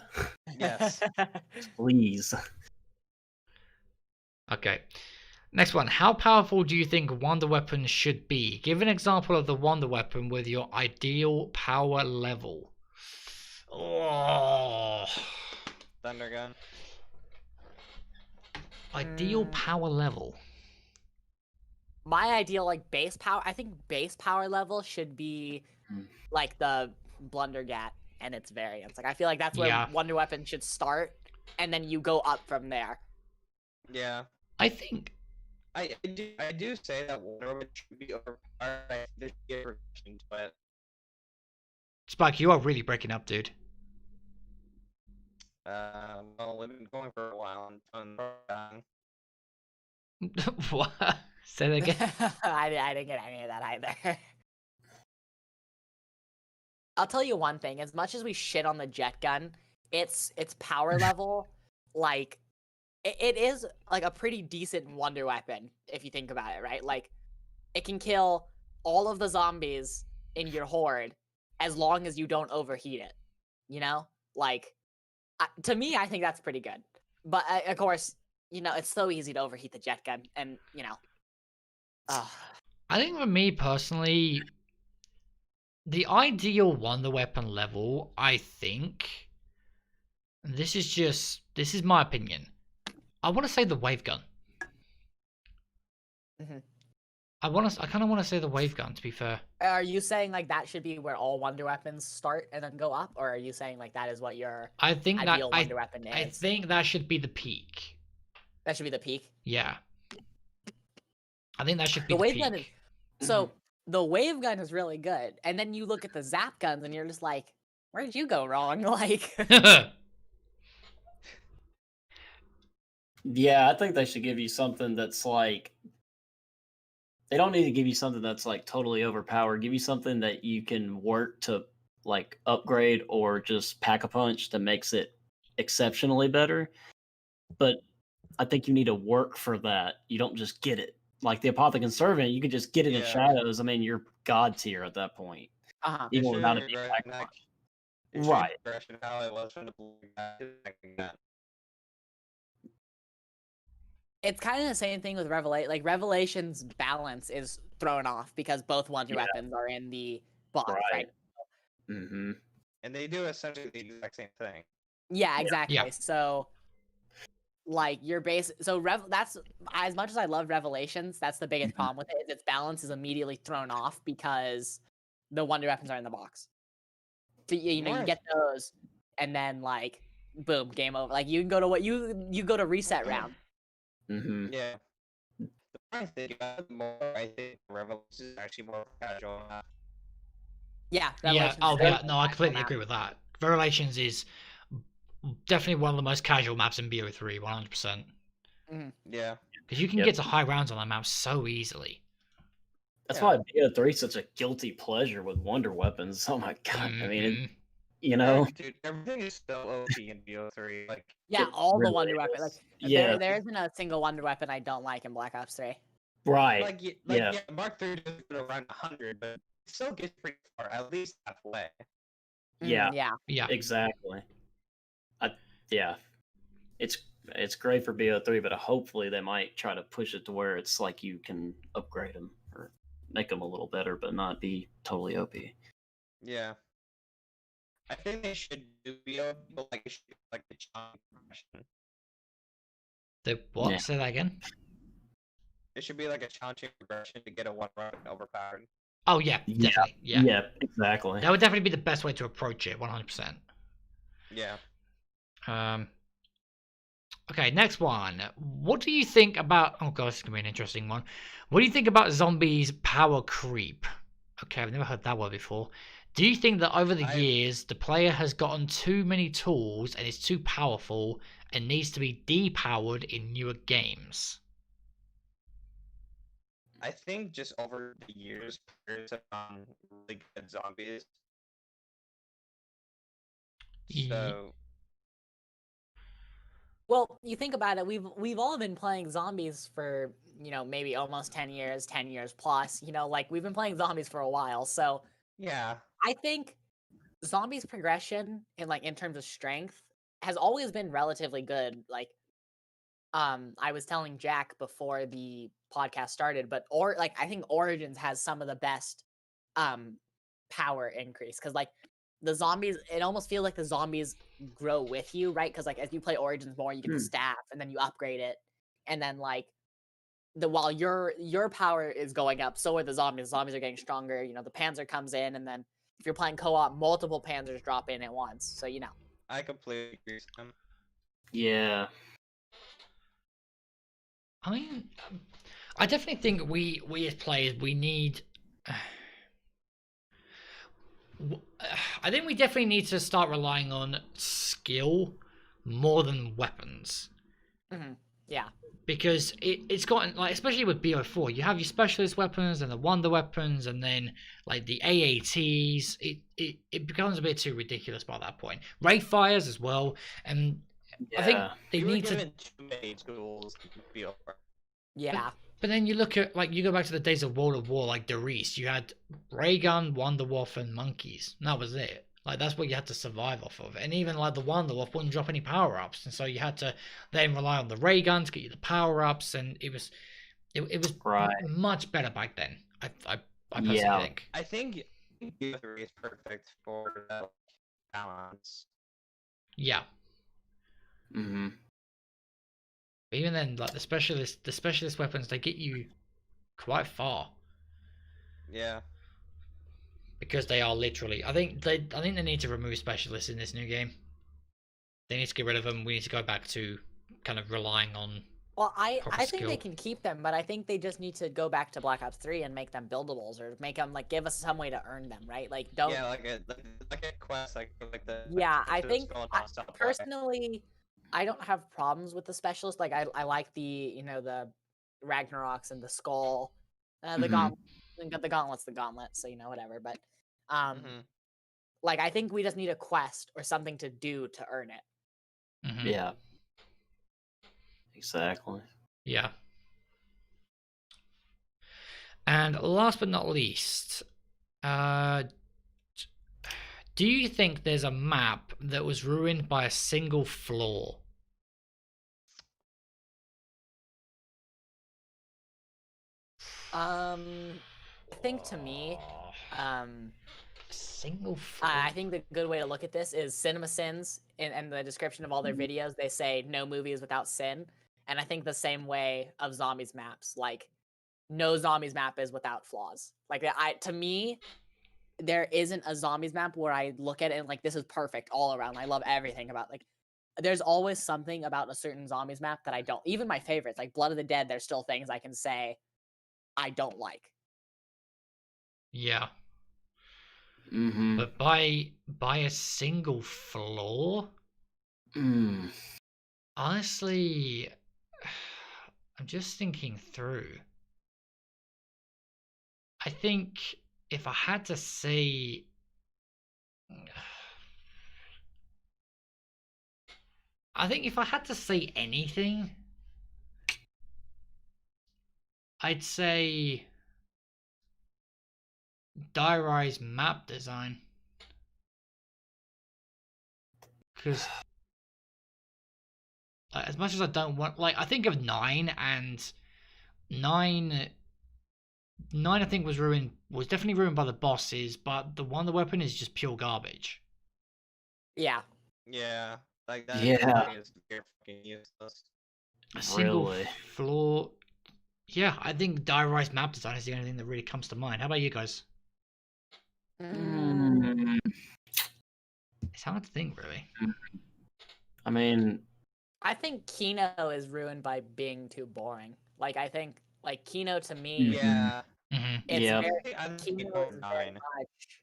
Yes. Please. Okay. Next one. How powerful do you think wonder weapons should be? Give an example of the wonder weapon with your ideal power level. Oh. Thunder gun. Ideal power level. My ideal like base power, I think base power level should be Hmm. like the Blundergat and its variants. Like I feel like that's where Yeah. Wonder Weapon should start, and then you go up from there. Yeah. I think I do say that Wonder Woman should be overpowered. I think there should be a progression to it. Spike, you are really breaking up, dude. Well, we've been going for a while and What? Say that again. I didn't get any of that either. I'll tell you one thing. As much as we shit on the jet gun, its power level, like, it is like a pretty decent wonder weapon if you think about it, right? Like, it can kill all of the zombies in your horde as long as you don't overheat it. You know, like, to me, I think that's pretty good. But of course, you know, it's so easy to overheat the jet gun, and you know. I think for me personally, the ideal wonder weapon level, I think, this is my opinion. I want to say the wave gun. Mhm. I kind of want to say the wave gun, to be fair. Are you saying like that should be where all wonder weapons start and then go up, or are you saying like that is what your I think that ideal wonder weapon is? I think that should be the peak. That should be the peak. Yeah. I think that should be The the wave peak. gun is so the wave gun is really good, and then you look at the zap guns and you're just like, where did you go wrong? Like, Yeah, I think they should give you something that's like. They don't need to give you something that's like totally overpowered. Give you something that you can work to like upgrade or just pack a punch that makes it exceptionally better. But I think you need to work for that. You don't just get it. Like the Apothecary Servant, you can just get it in Yeah. shadows. I mean, you're god tier at that point. uh-huh. Even It without should it be being right pack a next- punch. it should be Right. progression how it was from the blue guy to the second guy. It's kind of the same thing with Revelation. Like Revelation's balance is thrown off because both wonder Yeah. weapons are in the box, Right. right? Mm-hmm. And they do essentially the exact same thing. Yeah, exactly. Yeah. So, like your base, so that's as much as I love Revelations. That's the biggest Mhm. problem with it. Is its balance is immediately thrown off because the wonder weapons are in the box. So you know you More- get those, and then like boom, game over. Like you can go to what you go to reset round. Mm-hmm. Yeah. The more I think about it, the more I think Revolutions is actually more casual. Yeah. Yeah. Revelations Oh, is yeah. definitely No, I a completely map. agree with that. Revelations is definitely one of the most casual maps in BO3, 100%. Yeah. Because you can Yep. get to high rounds on that map so easily. That's Yeah. why BO3 is such a guilty pleasure with wonder weapons. Oh my god! I mean, Mhm. you know, Dude, everything is so OP in BO3. Like, Yeah, It all the really wonder weapons. is. Like Yeah. there isn't a single wonder weapon I don't like in Black Ops 3. right? yeah, Yeah. Mark III doesn't go around 100, but it still gets pretty far, at least halfway. Yeah. Yeah. Yeah. Exactly. Yeah, it's great for BO3, but hopefully they might try to push it to where it's like you can upgrade them or make them a little better, but not be totally OP. Yeah. I think they should do BO, but like it should be like the challenge progression. The what? Yeah. Say that again? It should be like a challenging progression to get a one weapon overpowered. Oh, yeah. Yeah. Definitely. Yeah. Yeah, exactly. That would definitely be the best way to approach it, 100%. Yeah. Okay, next one. What do you think about... Oh, God, this is going to be an interesting one. What do you think about zombies' power creep? Okay, I've never heard that word before. Do you think that over the years, the player has gotten too many tools and is too powerful and needs to be depowered in newer games? I think just over the years, players have gotten really good at zombies. Ye- So, Well, you think about it, we've all been playing zombies for, you know, maybe almost 10 years plus, you know, like we've been playing zombies for a while. So yeah. I think zombies progression in terms of strength has always been relatively good. Like, I was telling Jack before the podcast started, but I think Origins has some of the best power increase, because like the zombies, it almost feels like the zombies grow with you, right? Because like as you play Origins more, you get the staff, and then you upgrade it, and then like while your power is going up, so are the zombies. The zombies are getting stronger. You know, the Panzer comes in, and then if you're playing co-op, multiple Panzers drop in at once. So you know. I completely agree, Sam. Yeah. I mean, I definitely think we as players, we need. I think we definitely need to start relying on skill more than weapons. Yeah. Because it's gotten, like, especially with BO4, you have your specialist weapons and the wonder weapons, and then like the AATs. It becomes a bit too ridiculous by that point. Ray fires as well, and I think they need to. Given too many tools to be over. Yeah. But then you look at, like, you go back to the days of World of War, like Derice, you had ray gun, Wonder Wolf, and monkeys. And that was it. Like, that's what you had to survive off of. And even like the Wonder Wolf wouldn't drop any power ups, and so you had to then rely on the ray gun to get you the power ups, and it was Right. much better back then. I personally think. I think BO3 is perfect for that balance. Yeah. Mm-hmm. Even then, like the specialist weapons, they get you quite far. Yeah. Because they are literally, I think they need to remove specialists in this new game. They need to get rid of them. We need to go back to kind of relying on. Well, I think skill. they can keep them, but I think they just need to go back to Black Ops 3 and make them buildables, or make them like give us some way to earn them, right? Like don't. Yeah, like a quest, like the. Yeah, I the think skull toss style play. personally, I don't have problems with the specialist. Like I like the the Ragnaroks and the skull, the gauntlet. The gauntlet's the gauntlet, so whatever. But like I think we just need a quest or something to do to earn it. Yeah. Exactly. Yeah. And last but not least, do you think there's a map that was ruined by a single flaw? I think to me, single flaw. I think the good way to look at this is Cinema Sins. In the description of all their videos, they say no movie is without sin, and I think the same way of zombies maps. Like, no zombies map is without flaws. Like to me, there isn't a zombies map where I look at it and like this is perfect all around. I love everything about like. There's always something about a certain zombies map that I don't. Even my favorites, like Blood of the Dead, there's still things I can say I don't like. Yeah. Mm-hmm. But by a single flaw? Honestly, I'm just thinking through. I think if I had to say, anything, I'd say Diari's map design. Because as much as I don't want, like, I think of 9, and 9 I think was definitely ruined by the bosses, but the Wonder Weapon is just pure garbage. Yeah. Yeah. Like that. Yeah. Is fucking useless. A single Really? flaw. Yeah, I think Diari's map design is the only thing that really comes to mind. How about you guys? It's hard to think, really. I mean, I think Kino is ruined by being too boring. Like I think, like Kino to me, Yeah. it's Yeah. very, I'm Kino is very 9. much.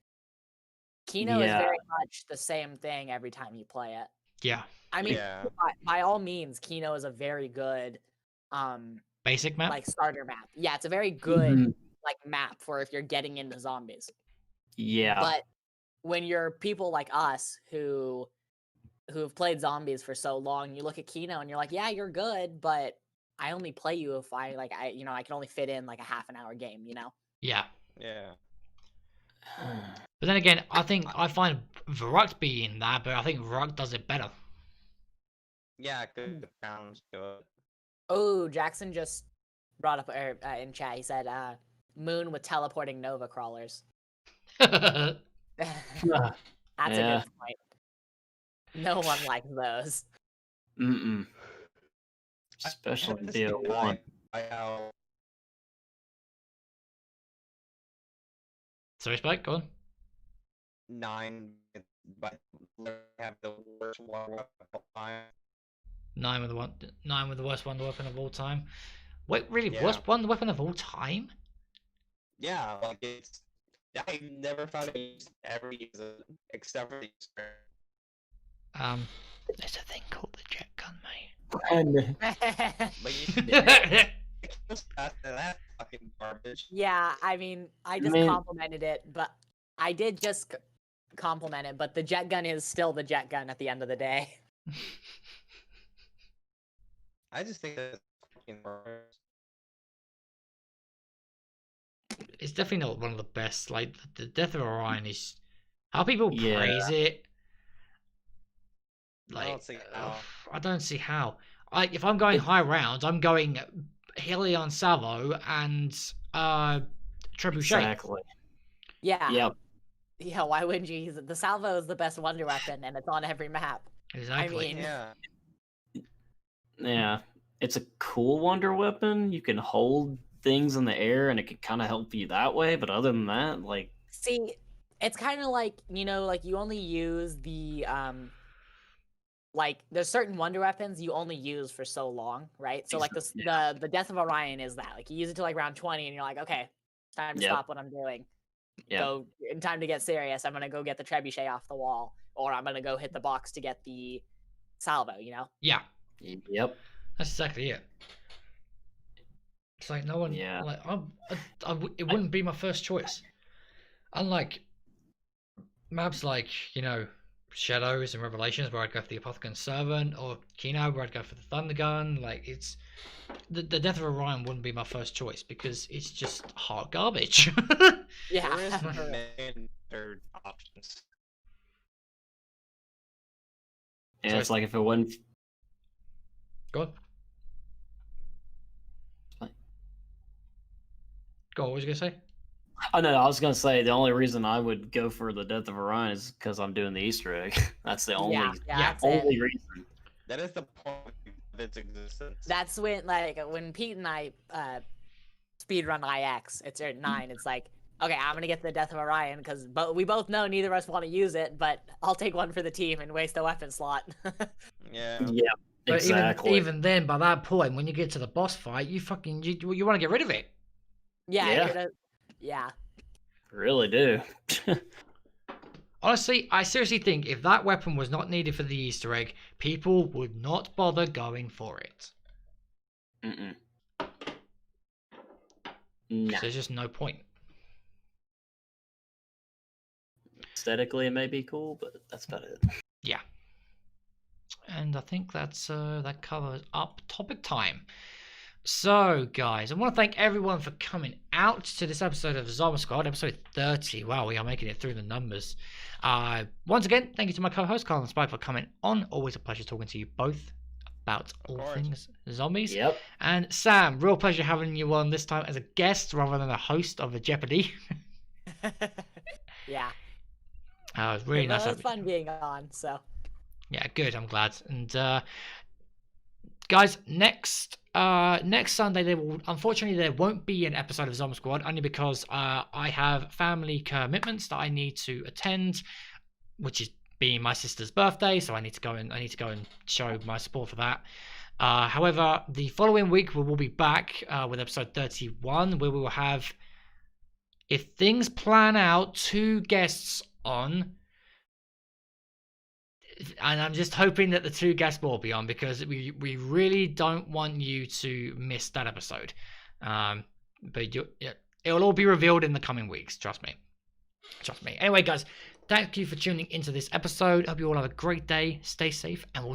Kino is very much the same thing every time you play it. Yeah. I mean, Yeah. by all means, Kino is a very good, Basic map. like starter map. Yeah, it's a very good like map for if you're getting into zombies. Yeah. But when you're people like us who've played zombies for so long, you look at Kino and you're like, yeah, you're good, but I only play you if I can only fit in like a half an hour game, Yeah. Yeah. But then again, I think I find Varuk being that, but I think Varuk does it better. Yeah, good sounds good. Oh, Jackson just brought up in chat. He said, "Moon with teleporting Nova crawlers." That's a Yeah. good point. No one likes those. Mm-mm. I Especially have to see DL1. how Sorry, Spike, go on. 9 but have the worst war weapon of all time. 9 with the worst wonder weapon of all time. Wait, really? Yeah. Worst wonder weapon of all time? Yeah, like it's. I never found it ever use it except for the Easter. There's a thing called the jet gun, But you should mate. that's fucking garbage. Yeah, I mean, I just Man. complimented it, but I did just compliment it. But the jet gun is still the jet gun at the end of the day. I just think that's fucking garbage. It's definitely not one of the best. Like, the Death of Orion is... How people Yeah. praise it... I don't see how. I don't see how. If I'm going high rounds, I'm going Helion Salvo and Trebuchet. Exactly. Yeah. Yep. Yeah, why wouldn't you use it? The salvo is the best wonder weapon, and it's on every map. Exactly. mean- Yeah. Yeah. It's a cool wonder weapon. You can hold things in the air and it can kind of help you that way. But other than that, like, See, it's kind of like, like you only use the, like, there's certain wonder weapons you only use for so long, right? So, like, the Death of Orion is that. Like, you use it till, like, round 20, and you're like, okay, it's time to Yep. stop what I'm doing. yeah. Go, in time to get serious, I'm going to go get the trebuchet off the wall, or I'm going to go hit the box to get the salvo, Yeah, Yep. that's exactly it. It's like no one... Yeah. Like, it wouldn't be my first choice. Unlike maps like, Shadows and Revelations, where I'd go for the Apothecon Servant, or Kino, where I'd go for the Thunder Gun. Like, it's the Death of Orion wouldn't be my first choice because it's just hot garbage. Yeah. There is many third options. And So it's like if it wasn't. Go on. Go on, what was you gonna say? Oh no, I was gonna say the only reason I would go for the Death of Orion is because I'm doing the Easter egg. That's the only yeah, yeah, that's it. only reason. That is the point of its existence. That's when Pete and I speedrun IX, it's at 9, it's like, okay, I'm gonna get the Death of Orion because we both know neither of us want to use it, but I'll take one for the team and waste a weapon slot. Yeah. Yeah, But exactly. even then, by that point, when you get to the boss fight, you want to get rid of it. Yeah. Yeah. Really do. Honestly, I seriously think if that weapon was not needed for the Easter egg, people would not bother going for it. Mm-mm. Nah. So there's just no point. Aesthetically, it may be cool, but that's about it. Yeah. And I think that covers up topic time. So, guys, I want to thank everyone for coming out to this episode of ZombSquad, episode 30. Wow, we are making it through the numbers. Once again, thank you to my co-host, Carl and Spike, for coming on. Always a pleasure talking to you both about all course. things zombies. Yep. And Sam, real pleasure having you on this time as a guest rather than a host of a Jeopardy. Yeah. It was really nice. It was fun being on, so. Yeah, good. I'm glad. And guys, next Sunday unfortunately there won't be an episode of ZombSquad, only because I have family commitments that I need to attend, which is being my sister's birthday, so I need to go and show my support for that. However, the following week we will be back with episode 31, where we will have, if things plan out, 2 guests on. And I'm just hoping that the 2 guests will be on, because we really don't want you to miss that episode. But it'll all be revealed in the coming weeks. Trust me. Anyway, guys, thank you for tuning into this episode. Hope you all have a great day. Stay safe, and we'll